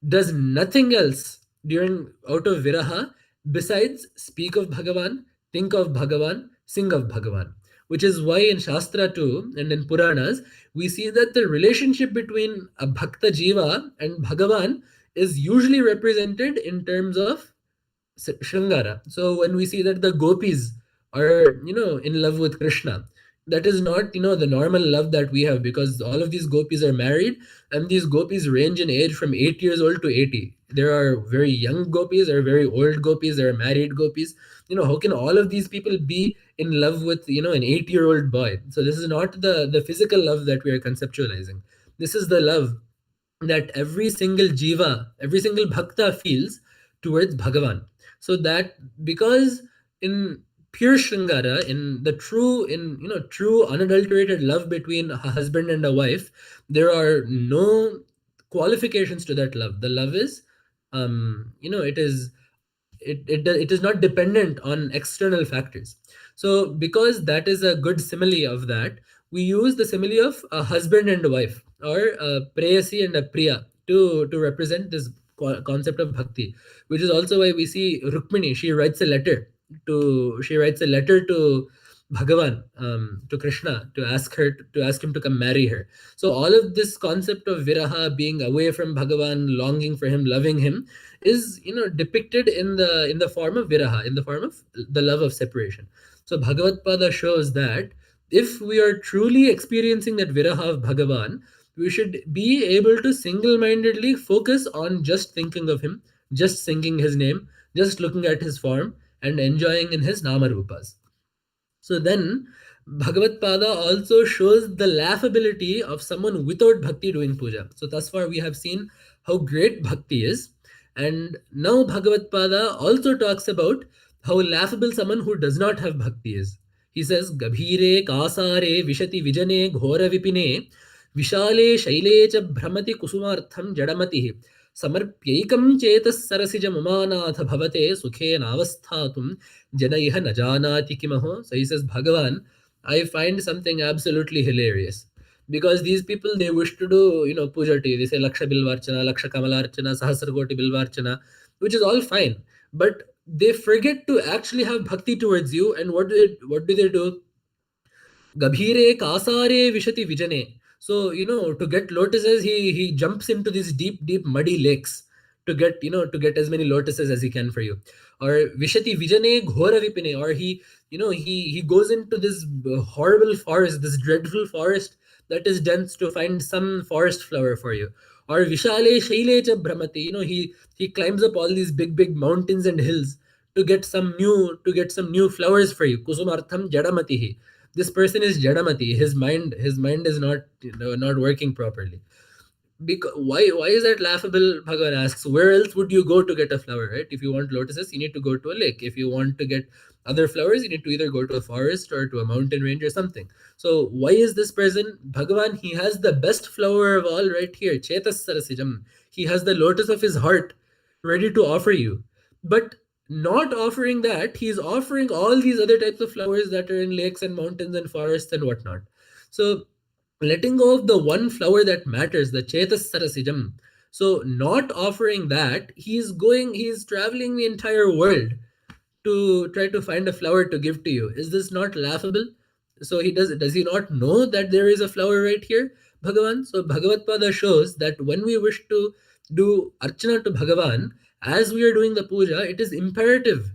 does nothing else out of viraha besides speak of Bhagavan, think of Bhagavan, sing of Bhagavan. Which is why in Shastra too and in Puranas, we see that the relationship between a Bhakta Jiva and Bhagavan is usually represented in terms of Shringara. So when we see that the gopis are, in love with Krishna, that is not, the normal love that we have, because all of these gopis are married and these gopis range in age from 8 years old to 80. there are very young gopis, there are very old gopis, there are married gopis. How can all of these people be in love with an 8-year-old boy? So this is not the physical love that we are conceptualizing. This is the love that every single jiva, every single bhakta feels towards Bhagavan. So that, because in pure Shringara, in the true, true unadulterated love between a husband and a wife, there are no qualifications to that love. The love is, it is not dependent on external factors. So because that is a good simile of that, we use the simile of a husband and a wife, or a preyasi and a priya, to represent this concept of bhakti, which is also why we see Rukmini, she writes a letter to Bhagavan, to Krishna, to ask him to come marry her. So all of this concept of viraha, being away from Bhagavan, longing for him, loving him, is depicted in the form of viraha, in the form of the love of separation. So Bhagavad Pada shows that if we are truly experiencing that viraha of Bhagavan, we should be able to single-mindedly focus on just thinking of him, just singing his name, just looking at his form, and enjoying in his nama rupas. So then Bhagavad Pada also shows the laughability of someone without bhakti doing puja. So thus far we have seen how great bhakti is, and now Bhagavad Pada also talks about how laughable someone who does not have bhakti is. He says, Gabhire kasare vishati vijane ghora vipine vishale shaile cha bhramati kusumartham jadamatihi samarpyaikam chetas sarasija mamanath bhavate sukhe navasthatum janaiha najanati kimaho. So he says, Bhagavan, I find something absolutely hilarious. Because these people, they wish to do, puja to you. They say Laksha Bilvarchana, Laksha Kamalarchana, Sahasrakoti Bilvarchana, which is all fine. But they forget to actually have bhakti towards you. And what do they do? Gabhire kasare vishati vijane. So, to get lotuses, he jumps into these deep, deep muddy lakes to get as many lotuses as he can for you. Or vishati vijane ghora vipine. Or he goes into this horrible forest, this dreadful forest that is dense, to find some forest flower for you. Or vishale shaile cha bhramati. He climbs up all these big, big mountains and hills to get some new flowers for you. Kusumartham jadamatihi. This person is jadamati. His mind is not working properly. Because why is that laughable? Bhagavan asks, where else would you go to get a flower, right? If you want lotuses, you need to go to a lake. If you want to get other flowers, you need to either go to a forest or to a mountain range or something. So why is this person, Bhagavan, he has the best flower of all right here, Chetas Sarasijam. He has the lotus of his heart ready to offer you. But not offering that, he's offering all these other types of flowers that are in lakes and mountains and forests and whatnot. So letting go of the one flower that matters, the Chetas Sarasijam. So not offering that, he's traveling the entire world to try to find a flower to give to you. Is this not laughable? So does he not know that there is a flower right here, Bhagavan? So Bhagavad Pada shows that when we wish to do Archana to Bhagavan, as we are doing the puja, it is imperative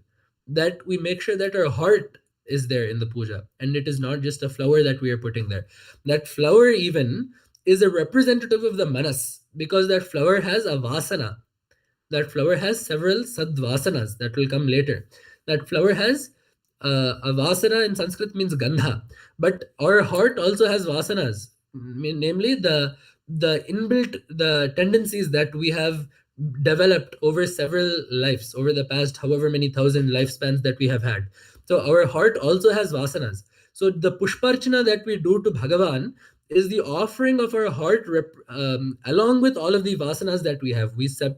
that we make sure that our heart is there in the puja, and it is not just a flower that we are putting there. That flower even is a representative of the manas, because that flower has a vasana. That flower has several sadvasanas that will come later. That flower has a vasana in Sanskrit means gandha, but our heart also has vasanas, namely the inbuilt tendencies that we have developed over several lives, over the past however many thousand lifespans that we have had. So our heart also has vasanas. So the pushparchana that we do to Bhagavan is the offering of our heart, along with all of the vasanas that we have. We do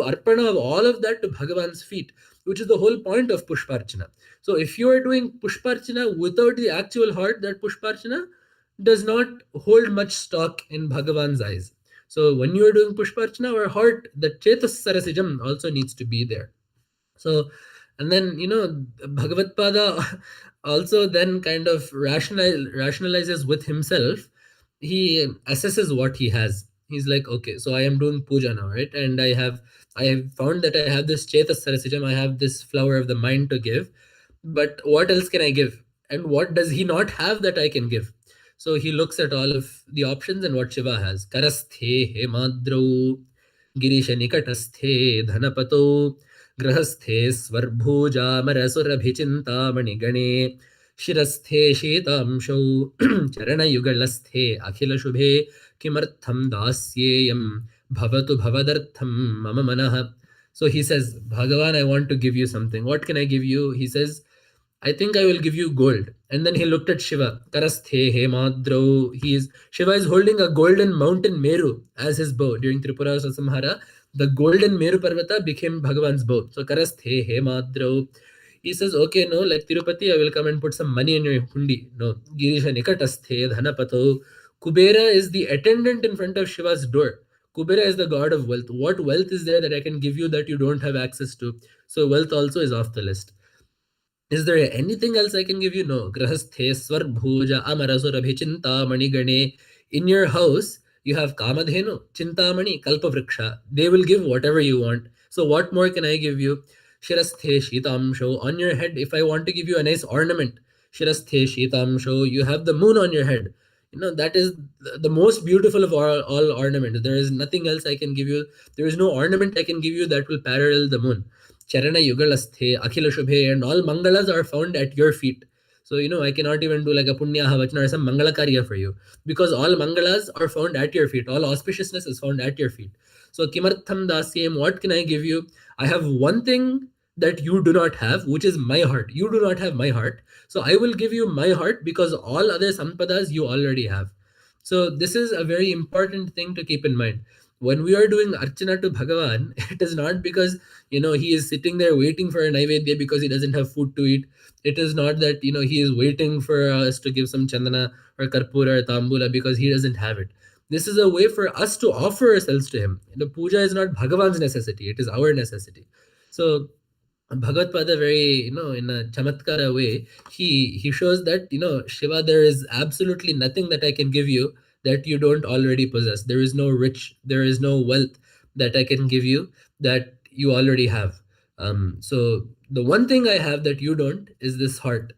arpana of all of that to Bhagavan's feet, which is the whole point of pushparchana. So if you are doing pushparchana without the actual heart, that pushparchana does not hold much stock in Bhagavan's eyes. So when you are doing pushparchana, our heart, the Chetas Sarasijam, also needs to be there. So, and then, Bhagavad Pada also then kind of rationalizes with himself. He assesses what he has. He's like, okay, so I am doing puja now, right? And I have found that I have this Chetas Sarasijam, I have this flower of the mind to give. But what else can I give? And what does he not have that I can give? So he looks at all of the options and what Shiva has. Karasthe Hemadrau. गिरीशनिकटस्थे धनपतौ गृहस्थे स्वर्भूजामरसुरभिचिन्तामणिगणे शिरस्थे शीतांशौ चरणयुगलस्थे अखिलशुभे किमर्थं दास्येयं भवतु भवदर्थं मम मनः. So he says, Bhagavan, I want to give you something. What can I give you? He says, I think I will give you gold. And then he looked at Shiva. Karasthe Hemadro. Shiva is holding a golden mountain Meru as his bow. During Tripura Samhara, the golden Meru Parvata became Bhagavan's bow. So Karasthe Hemadro. He says, okay, no, like Tirupati, I will come and put some money in your hundi. No. Girisha Nikatasthe Dhanapato. Kubera is the attendant in front of Shiva's door. Kubera is the god of wealth. What wealth is there that I can give you that you don't have access to? So wealth also is off the list. Is there anything else I can give you? No. Grahasthe Swarbhuja Amarasura Chintamani Gane. In your house, you have Kamadhenu, Chintamani, Kalpavriksha. They will give whatever you want. So what more can I give you? Shirasthe Shitamsho. On your head, if I want to give you a nice ornament, Shirasthe Shitamsho, you have the moon on your head. That is the most beautiful of all ornaments. There is nothing else I can give you. There is no ornament I can give you that will parallel the moon. Charana Yugalasthe, Akhila Shubhe, and all Mangalas are found at your feet. So, I cannot even do like a Punya Havachana or some Mangala Karya for you, because all Mangalas are found at your feet. All auspiciousness is found at your feet. So, Kimartham Dasyam, what can I give you? I have one thing that you do not have, which is my heart. You do not have my heart. So, I will give you my heart because all other Sampadas you already have. So, this is a very important thing to keep in mind. When we are doing Archana to Bhagavan, it is not because, he is sitting there waiting for a Naivedya because he doesn't have food to eat. It is not that, he is waiting for us to give some Chandana or Karpura or Tambula because he doesn't have it. This is a way for us to offer ourselves to him. The puja is not Bhagavan's necessity. It is our necessity. So, Bhagavad Pada very, in a chamatkara way, he shows that, Shiva, there is absolutely nothing that I can give you that you don't already possess. There is no wealth that I can give you that you already have. So the one thing I have that you don't is this heart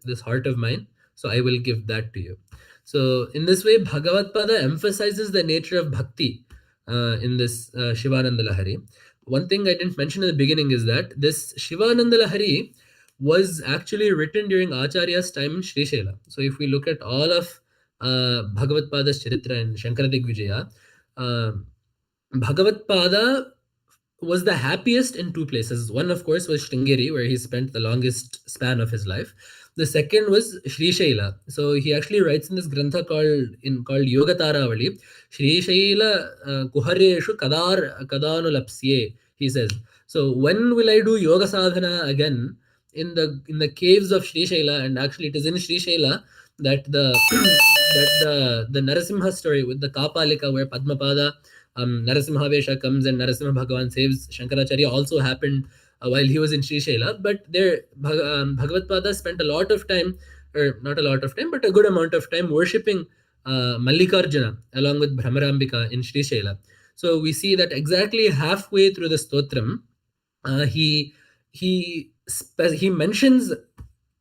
of mine. So I will give that to you. So in this way, Bhagavad Pada emphasizes the nature of bhakti in this Shivananda Lahari. One thing I didn't mention in the beginning is that this Shivananda Lahari was actually written during Acharya's time in Srishaila. So if we look at all of Bhagavad Pada's Charitra and Shankara Digvijaya, Bhagavad Pada was the happiest in two places. One, of course, was Sringeri, where he spent the longest span of his life. The second was Srishaila. So he actually writes in this grantha called Yogataravali, Srishaila Kuhareshu Kadanu Lapsye, he says. So when will I do yoga sadhana again? In the caves of Srishaila, and actually it is in Srishaila that the Narasimha story with the Kapalika, where Padmapada Narasimha Vesha comes and Narasimha Bhagavan saves Shankaracharya, also happened while he was in Srishaila. But there Bhagavad Pada spent a lot of time, or not a lot of time, but a good amount of time worshipping Mallikarjuna along with Brahmarambika in Srishaila. So we see that exactly halfway through the stotram, he mentions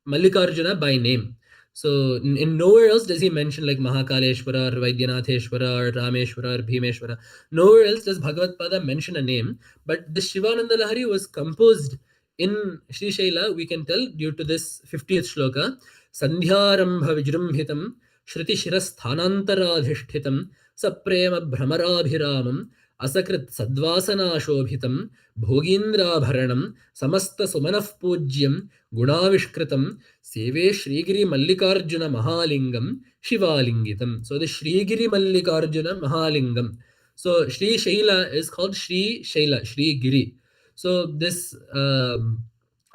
Mallikarjuna by name. So in nowhere else does he mention like Mahakaleshwara or Vaidyanatheshwara or Rameshwara or Bhimeshwara. Nowhere else does Bhagavad Pada mention a name. But the Shivananda Lahari was composed in Srishaila, we can tell, due to this 50th shloka. Sandhyarambha vijrumbhitam Shruti Shirasthanantaradhishtitam Saprema Bhramarabhiramam Asakrit Sadvasana Shobhitam Bhogindra Samasta Sumanaf Pujyam Gunavishkritam Seve Shrigiri Mallikarjuna Mahalingam Shivalingitam. So the Shrigiri Mallikarjuna Mahalingam. So Sri Shaila is called Sri Shaila, Sri Giri. So this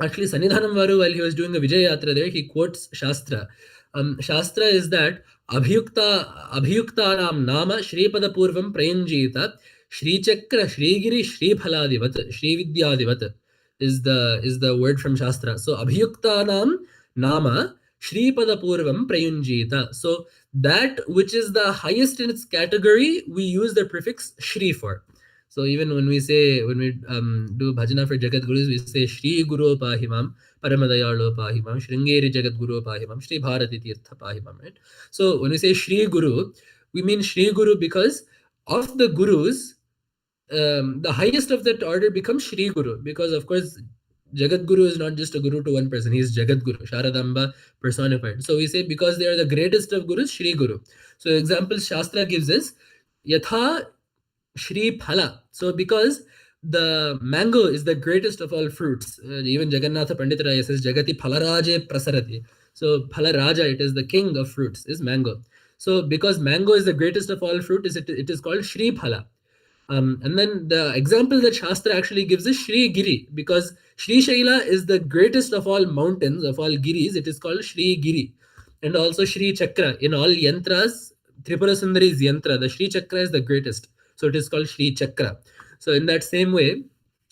actually Sanidhanam Varu, while he was doing a Vijaya Yatra there, he quotes Shastra. Shastra is that Abhiyuktanam Nama Shripada Purvam Prayanjita Shri Chakra Shri Giri Shri Phaladivat Shri Vidyadivat is the word from Shastra. So Abhiyuktanam Nama Shripada Purvam Prayunjita. So that which is the highest in its category, we use the prefix Shri for. So even when we do bhajana for Jagat Gurus, we say Shri Guru Pahimam, Paramadayalo Pahimam, Shringeri Jagat Guru Pahimam, Shri Bharati Tirtha Pahimam, right? So when we say Shri Guru, we mean Shri Guru because of the Gurus, the highest of that order becomes Shri Guru, because of course Jagat Guru is not just a guru to one person, he is Jagat Guru, Sharadamba personified. So we say because they are the greatest of gurus, Shri Guru. So example Shastra gives us Yatha Shri Phala. So because the mango is the greatest of all fruits, even Jagannatha Pandita Raya says Jagati Phalaraje Prasarati. So Phalaraja, it is the king of fruits, is mango. So because mango is the greatest of all fruit, it is called Shri Phala. And then the example that Shastra actually gives is Shri Giri, because Shri Shaila is the greatest of all mountains, of all giris. It is called Shri Giri. And also Shri Chakra. In all yantras, Tripura Sundari is yantra. The Shri Chakra is the greatest. So it is called Shri Chakra. So in that same way,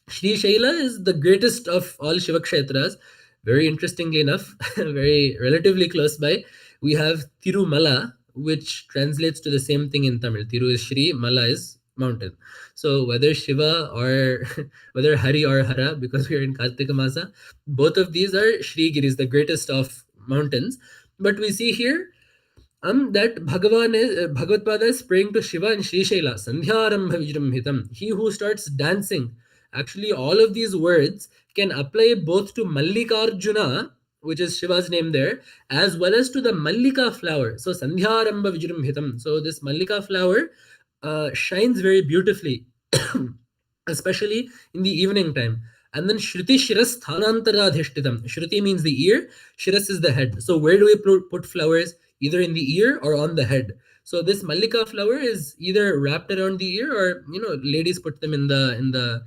Shri Shaila is the greatest of all Shivakshetras. Very interestingly enough, very relatively close by, we have Tirumala, which translates to the same thing in Tamil. Tiru is Shri, Mala is mountain. So whether Shiva or whether Hari or Hara, because we are in Kartika Masa, both of these are Shri Giris, the greatest of mountains. But we see here that Bhagavatpada is praying to Shiva and Shri Shaila, Sandhyarambha Vijramhitam. He who starts dancing. Actually, all of these words can apply both to Mallikarjuna, which is Shiva's name there, as well as to the Mallika flower. So Sandhyarambha Vijramhitam. So this Mallika flower shines very beautifully, especially in the evening time. And then Shruti Shiras Thanantaradhishtitam. Shruti means the ear, Shiras is the head. So where do we put flowers? Either in the ear or on the head. So this Mallika flower is either wrapped around the ear, or ladies put them in the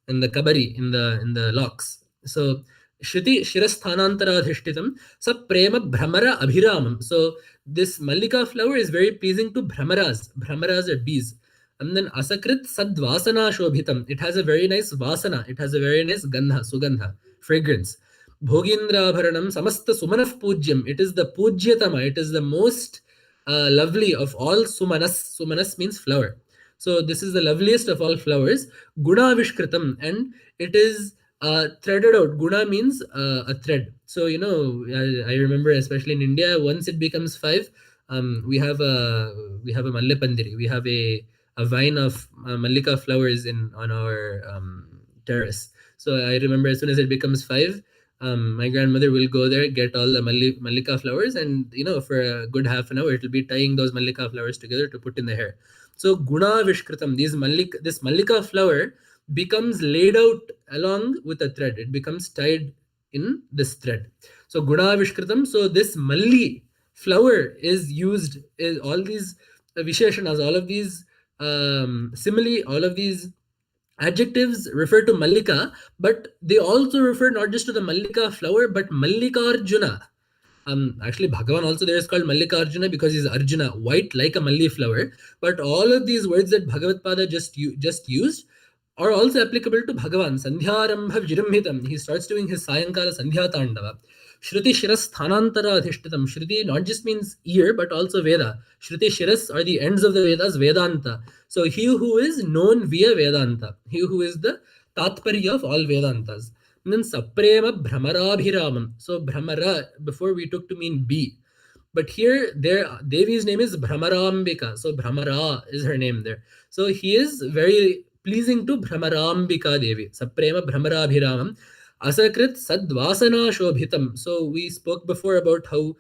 kabari, in the locks. So Shruti Shiras Thanantaradhishtitam Sa Prema Bhramara Abhiramam. So this Mallika flower is very pleasing to Bhramaras. Bhramaras are bees. And then Asakrit Sadvasana Shobhitam. It has a very nice vasana. It has a very nice gandha, sugandha, fragrance. Bhogindra Bharanam Samasta Sumanaf Pujyam. It is the Pujyatama. It is the most lovely of all Sumanas. Sumanas means flower. So this is the loveliest of all flowers. Guna Vishkritam. And it is threaded out. Guna means a thread. So I remember, especially in India, once it becomes 5, we have a Mallepandiri. We have a vine of Mallika flowers on our terrace. So I remember as soon as it becomes 5, my grandmother will go there, get all the Mallika flowers, and for a good half an hour it will be tying those Mallika flowers together to put in the hair. So Guna Vishkritam, this Mallika flower becomes laid out along with a thread. It becomes tied in this thread. So Guna Vishkritam. So this Malli flower is used, is all these Visheshanas, all of these simile, all of these adjectives refer to Mallika, but they also refer not just to the Mallika flower, but Mallikarjuna. Actually, Bhagavan also there is called Mallikarjuna because he's Arjuna, white like a Malli flower. But all of these words that Bhagavatpada just used are also applicable to Bhagavan. Sandhyarambha Vijramhitam. He starts doing his Sayankala Sandhya Tandava. Shruti Shiras Thanantara Adhishtatam. Shruti not just means ear, but also Veda. Shruti Shiras are the ends of the Vedas, Vedanta. So he who is known via Vedanta. He who is the Tatparya of all Vedantas. And then Saprema Bhramarabhiramam. So Bhramara, before we took to mean bee. But here, Devi's name is Bhramarambika. So Bhramara is her name there. So he is very pleasing to Bhramarambika Devi. Saprema Bhramarabhiramam. Asakrit Sadvasana Shobhitam. So we spoke before about how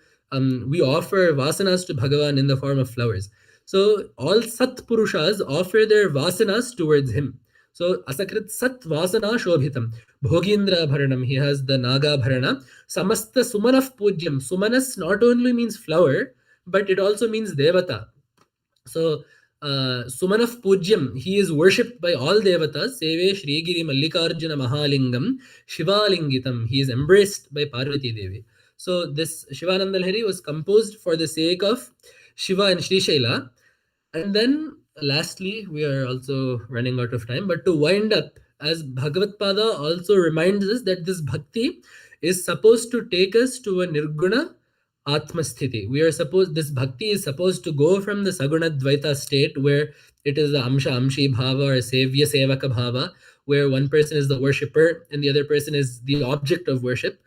we offer vasanas to Bhagavan in the form of flowers. So all Sat Purushas offer their vasanas towards him. So Asakrit Sat Vasana Shobhitam. Bhogindra Bharanam. He has the Naga Bharana. Samasta Sumanaf Pujyam. Sumanas not only means flower, but it also means Devata. So Sumanaf Pujyam, he is worshipped by all devatas. Seve Shrigiri Mallikarjuna Mahalingam Shivalingitam. He is embraced by Parvati Devi. So this Shivananda Lahari was composed for the sake of Shiva and Shri Shaila. And then lastly, we are also running out of time, but to wind up, as Bhagavatpada also reminds us that this bhakti is supposed to take us to a nirguna Atmasthiti. This bhakti is supposed to go from the Saguna Dvaita state where it is the Amsha Amshi Bhava or Sevya Sevaka Bhava, where one person is the worshipper and the other person is the object of worship,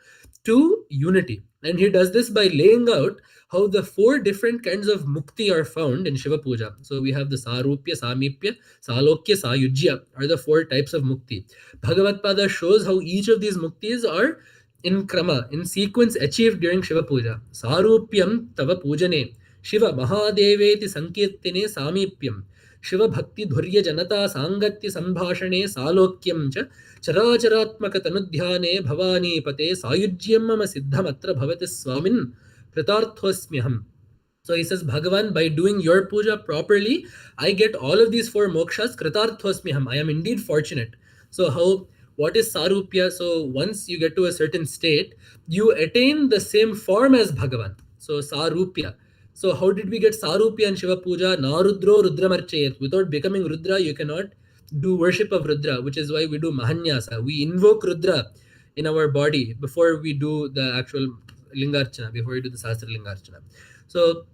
to unity. And he does this by laying out how the 4 different kinds of mukti are found in Shiva Puja. So we have the Sarupya, Samipya, Salokya, Sayujya are the 4 types of mukti. Bhagavad Pada shows how each of these muktis are in krama, in sequence achieved during Shiva Puja. Sarupyam tava pujane, Shiva Mahadeveti Sankirtine Samipyam, Shiva Bhakti Dhurya Janata Sangatya Sambhashane Salokyam cha Characharaत्मक तनुध्याने Bhavani पते सायुज्यम मम सिद्धमत्र भवति स्वामिन् कृतार्थोऽस्म्यहम्. So he says, Bhagavan, by doing your puja properly, I get all of these 4 mokshas. Kritarthosmiham. I am indeed fortunate. So what is Sarupya? So once you get to a certain state, you attain the same form as Bhagavan. So Sarupya. So how did we get Sarupya in Shiva Puja? Narudro Rudramarchayat. Without becoming Rudra, you cannot do worship of Rudra, which is why we do Mahanyasa. We invoke Rudra in our body before we do the actual Lingarchana, before we do the Sastra Lingarchana. So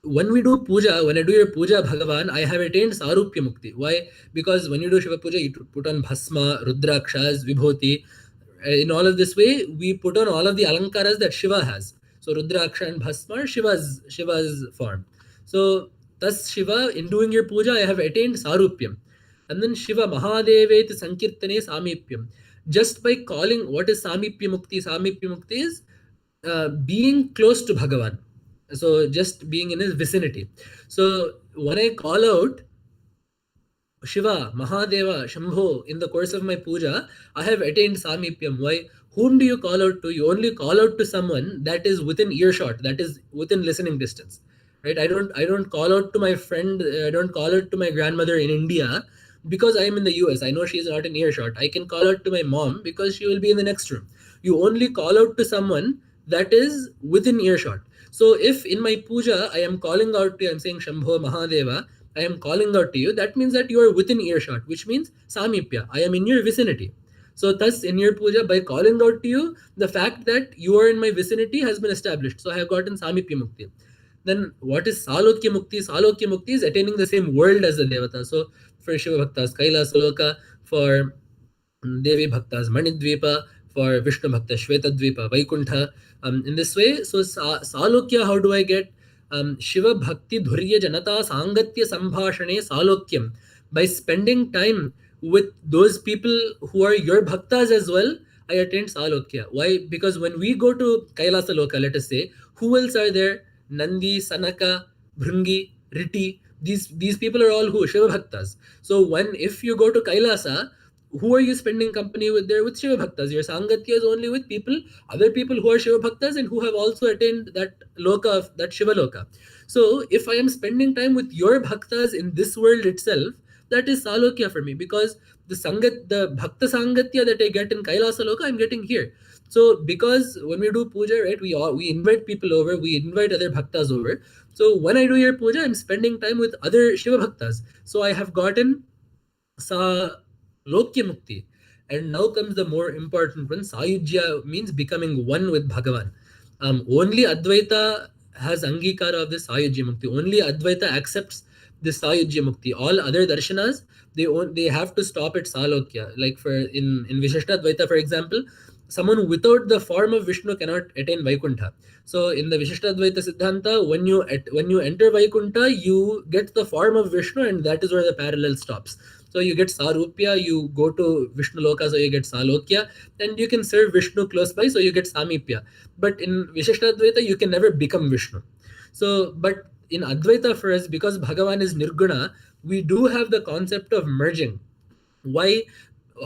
when we do puja, when I do your puja, Bhagavan, I have attained Sarupya Mukti. Why? Because when you do Shiva Puja, you put on Bhasma, Rudrakshas, Vibhoti. In all of this way, we put on all of the Alankaras that Shiva has. So Rudraksha and Bhasma are Shiva's form. So thus Shiva, in doing your puja, I have attained Sarupyam. And then Shiva Mahadeveti Sankirtane Samipyam. Just by calling, what is Samipya Mukti? Samipya Mukti is being close to Bhagavan. So just being in his vicinity. So when I call out Shiva, Mahadeva, Shambho in the course of my puja, I have attained Samipyam. Why? Whom do you call out to? You only call out to someone that is within earshot, that is within listening distance. Right? I don't call out to my friend, I don't call out to my grandmother in India because I am in the US. I know she is not in earshot. I can call out to my mom because she will be in the next room. You only call out to someone that is within earshot. So if in my puja I am calling out to you, I am saying Shambho Mahadeva, I am calling out to you, that means that you are within earshot, which means Samipya, I am in your vicinity. So thus in your puja, by calling out to you, the fact that you are in my vicinity has been established. So I have gotten Samipya Mukti. Then what is Salokya Mukti? Salokya Mukti is attaining the same world as the Devata. So for Shiva Bhaktas, Kailasa Loka, for Devi Bhaktas, Manidvipa, for Vishnu Bhakta, Shvetadvipa, Vaikuntha. In this way, so Salokya, how do I get? Shiva Bhakti Dhurya Janata Sangatya Sambhashane Salokyam. By spending time with those people who are your Bhaktas as well, I attained Salokya. Why? Because when we go to Kailasa Loka, let us say, who else are there? Nandi, Sanaka, Bhringi, Riti. These people are all who? Shiva Bhaktas. So if you go to Kailasa, who are you spending company with there? With Shiva Bhaktas. Your Sangatya is only with other people who are Shiva Bhaktas and who have also attained that Loka, that Shiva Loka. So if I am spending time with your Bhaktas in this world itself, that is Salokya for me, because the Bhakta Sangatya that I get in Kailasa Loka, I'm getting here. So because when we do puja, right, we invite people over, we invite other Bhaktas over. So when I do your puja, I'm spending time with other Shiva Bhaktas. So I have gotten Lokya Mukti. And now comes the more important one. Sayujya means becoming one with Bhagavan. Only Advaita has Angikara of this Sayujya Mukti. Only Advaita accepts this Sayujya Mukti. All other darshanas, they have to stop at Salokya. Like in Vishishta Advaita, for example, someone without the form of Vishnu cannot attain Vaikuntha. So in the Vishishta Advaita Siddhanta, when you enter Vaikuntha, you get the form of Vishnu, and that is where the parallel stops. So you get Sarupya, you go to Vishnu Loka, so you get Salokya, and you can serve Vishnu close by, so you get Samipya. But in Vishishta Advaita, you can never become Vishnu. So, but in Advaita for us, because Bhagavan is Nirguna, we do have the concept of merging. Why?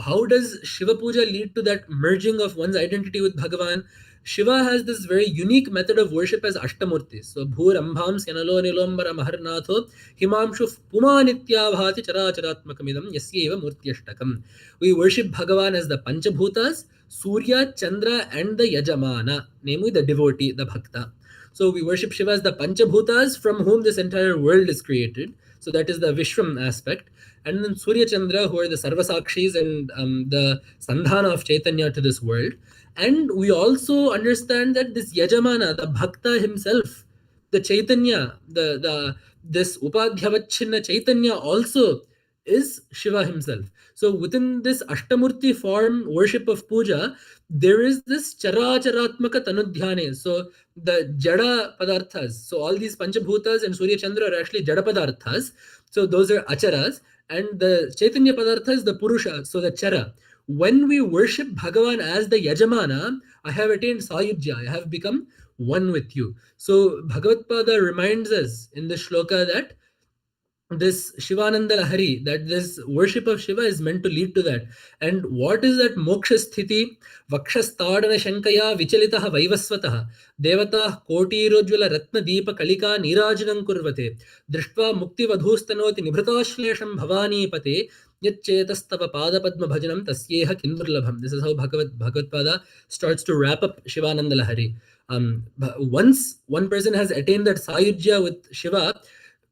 How does Shiva Puja lead to that merging of one's identity with Bhagavan? Shiva has this very unique method of worship as Ashtamurti. So, Bhur Ambham Syanalo Nilombara Maharnatho Himamshu Pumanitya Bhati Characharatmakamidam Yasyeva Murtyashtakam. We worship Bhagavan as the Panchabhutas, Surya, Chandra, and the Yajamana, namely the devotee, the Bhakta. So we worship Shiva as the Panchabhutas from whom this entire world is created. So that is the Vishwam aspect. And then Surya Chandra, who are the Sarvasakshis and the Sandhana of Chaitanya to this world. And we also understand that this Yajamana, the Bhakta himself, the Chaitanya, this Upadhyavachchina Chaitanya also is Shiva himself. So within this Ashtamurti form worship of puja, there is this Characharatmaka Tanudhyane. So the Jada Padarthas, so all these Panchabhutas and Surya Chandra are actually Jada Padarthas. So those are Acharas. And the Chaitanya Padartha is the Purusha, so the Chara. When we worship Bhagavan as the Yajamana, I have attained Sayujya, I have become one with you. So Bhagavad-pada reminds us in the shloka that this Shivananda Lahari, that this worship of Shiva is meant to lead to that. And what is that moksha sthiti? Vakshastadana shankaya vichalitaha vaivasvataha devata kotirojjvala ratna deepa kalika nirajanam kurvate drishtva mukti vadhustanoti nibhratashleesham bhavani pate yachetastava pada padma bhajanam tasyeha kindurlabham. This is how Bhagavad Pada starts to wrap up Shivananda Lahari. Once one person has attained that Sayujya with Shiva,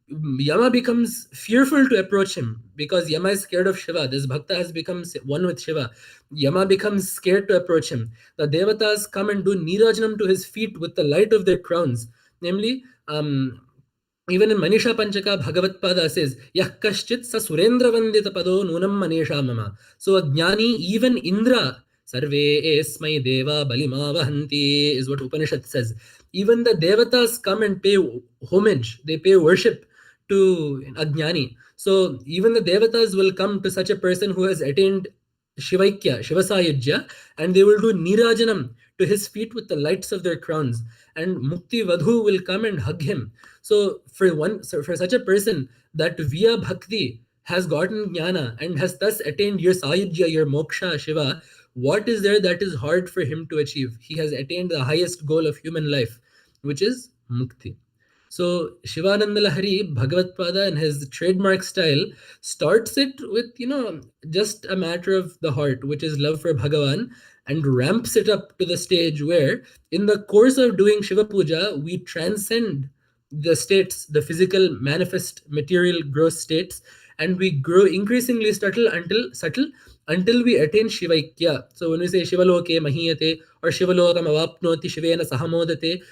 Yama becomes fearful to approach him because Yama is scared of Shiva. This Bhakta has become one with Shiva. Yama becomes scared to approach him. The Devatas come and do Nirajanam to his feet with the light of their crowns. Namely, even in Manisha Panchaka, Bhagavad Pada says, Yah kaschit sa surendra vandita pado nunam manisha mama. So a jnani, even Indra, sarve esmai deva balima vahanti, is what Upanishad says. Even the Devatas come and pay homage, they pay worship to Ajnani. So even the Devatas will come to such a person who has attained Shivaikya, Shivasayujya, and they will do Nirajanam to his feet with the lights of their crowns. And Mukti Vadhu will come and hug him. So for such a person that via Bhakti has gotten Jnana and has thus attained your Sayujya, your Moksha, Shiva, what is there that is hard for him to achieve? He has attained the highest goal of human life, which is Mukti. So Shivananda Lahari, Bhagavad Pada, in his trademark style, starts it with, just a matter of the heart, which is love for Bhagavan, and ramps it up to the stage where, in the course of doing Shiva Puja, we transcend the states, the physical, manifest, material, gross states, and we grow increasingly subtle until we attain Shivaikya. So when we say Shivaloke Mahiyate or Shivalokam Avapnoti Shivena Sahamodate,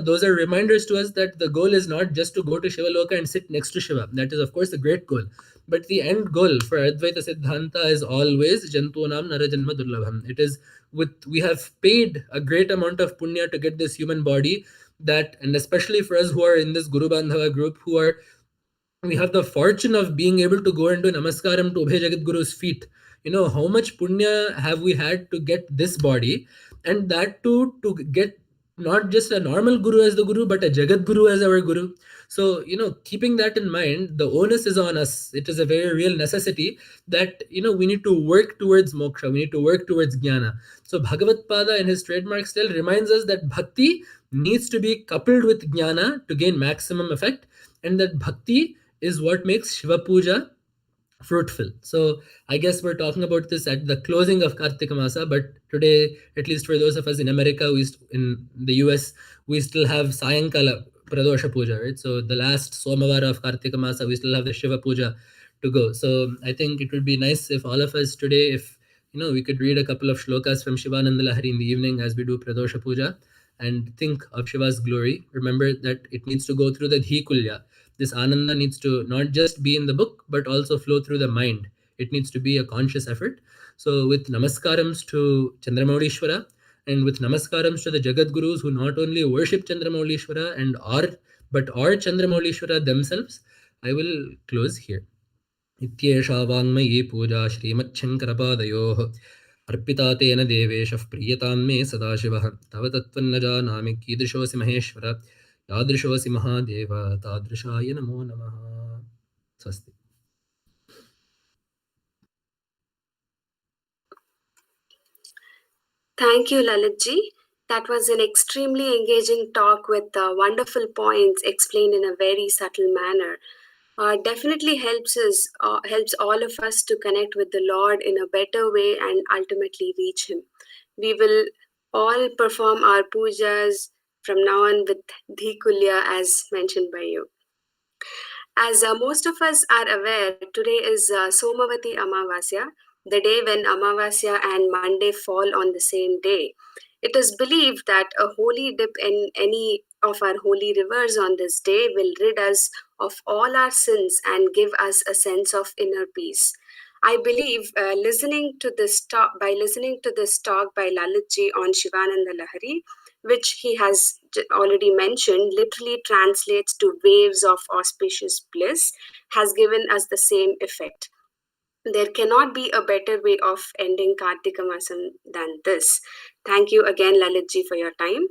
those are reminders to us that the goal is not just to go to Shivaloka and sit next to Shiva. That is, of course, a great goal. But the end goal for Advaita Siddhanta is always Jantunam Narajanma Durlabham. It is we have paid a great amount of punya to get this human body, and especially for us who are in this Guru Bandhava group, we have the fortune of being able to go and do namaskaram to Ubhay Jagat Guru's feet. How much punya have we had to get this body, and that to get not just a normal guru as the guru, but a Jagat Guru as our guru. So, keeping that in mind, the onus is on us. It is a very real necessity that, we need to work towards moksha. We need to work towards jnana. So Bhagavad Pada in his trademark style reminds us that bhakti needs to be coupled with jnana to gain maximum effect, and that bhakti is what makes Shiva Puja fruitful. So I guess we're talking about this at the closing of Kartika Masa, but today, at least for those of us in America, in the US, we still have Sayankala Pradosha Puja, right? So the last Somavara of Kartika Masa, we still have the Shiva Puja to go. So I think it would be nice if all of us today, if we could read a couple of shlokas from Shivananda Lahari in the evening as we do Pradosha Puja and think of Shiva's glory. Remember that it needs to go through the Dhikulya. This Ananda needs to not just be in the book, but also flow through the mind. It needs to be a conscious effort. So with namaskarams to Chandramaulishwara and with namaskarams to the Jagat Gurus who not only worship Chandramaulishwara but are Chandramaulishwara themselves, I will close here. Ityesha Vangmayi Puja Srimad-Shankarapadayoh Arpita Tena Deveshah Priyatam Me Sadashivah Tava Tattvanna Janami Kidrishosi Maheshwara Yadrishosi Mahadeva Tadrishaya Namo Namaha. Swasti. Thank you, Lalitji. That was an extremely engaging talk with wonderful points explained in a very subtle manner. Definitely helps all of us to connect with the Lord in a better way and ultimately reach Him. We will all perform our pujas from now on with Dhikulya as mentioned by you. As most of us are aware, today is Somavati Amavasya, the day when Amavasya and Monday fall on the same day. It is believed that a holy dip in any of our holy rivers on this day will rid us of all our sins and give us a sense of inner peace. I believe by listening to this talk by Lalith ji on Shivananda Lahari, which he has already mentioned, literally translates to waves of auspicious bliss, has given us the same effect. There cannot be a better way of ending Kartika Masam than this. Thank you again, Lalitji, for your time.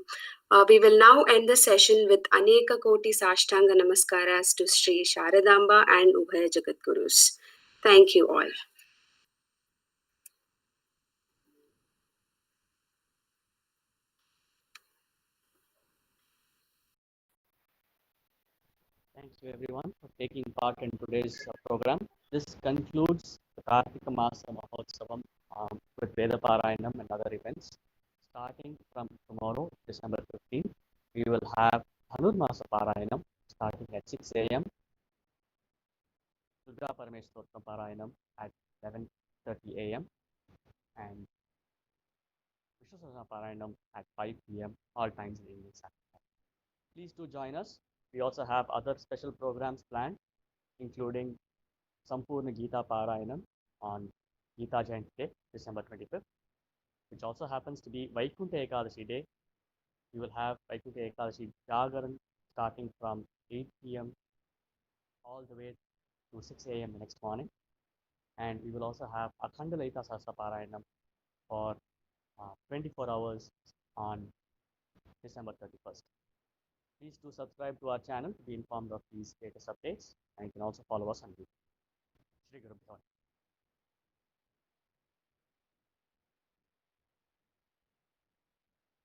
We will now end the session with Aneka Koti Sashtanga Namaskaras to Sri Sharadamba and Ubhaya Jagadgurus. Thank you all. Thank you everyone for taking part in today's program. This concludes the Kartika Masa Mahotsavam with Veda Parayanam and other events. Starting from tomorrow, December 15th, we will have Dhanurmasa Parayanam starting at 6 a.m. Durga Parameshwara Parayanam at 11:30 a.m. and Vishnu Sahasranama Parayanam at 5 p.m. all times in the evening. Please do join us. We also have other special programs planned, including Sampurna Gita Parayanam on Gita Jayanti Day, December 25th, which also happens to be Vaikunta Ekadashi Day. We will have Vaikunta Ekadashi Jagaran starting from 8 p.m. all the way to 6 a.m. the next morning. And we will also have Akhanda Lalita Sahasra Parayanam for 24 hours on December 31st. Please do subscribe to our channel to be informed of these latest updates, and you can also follow us on YouTube. Shri Guru Bhyo.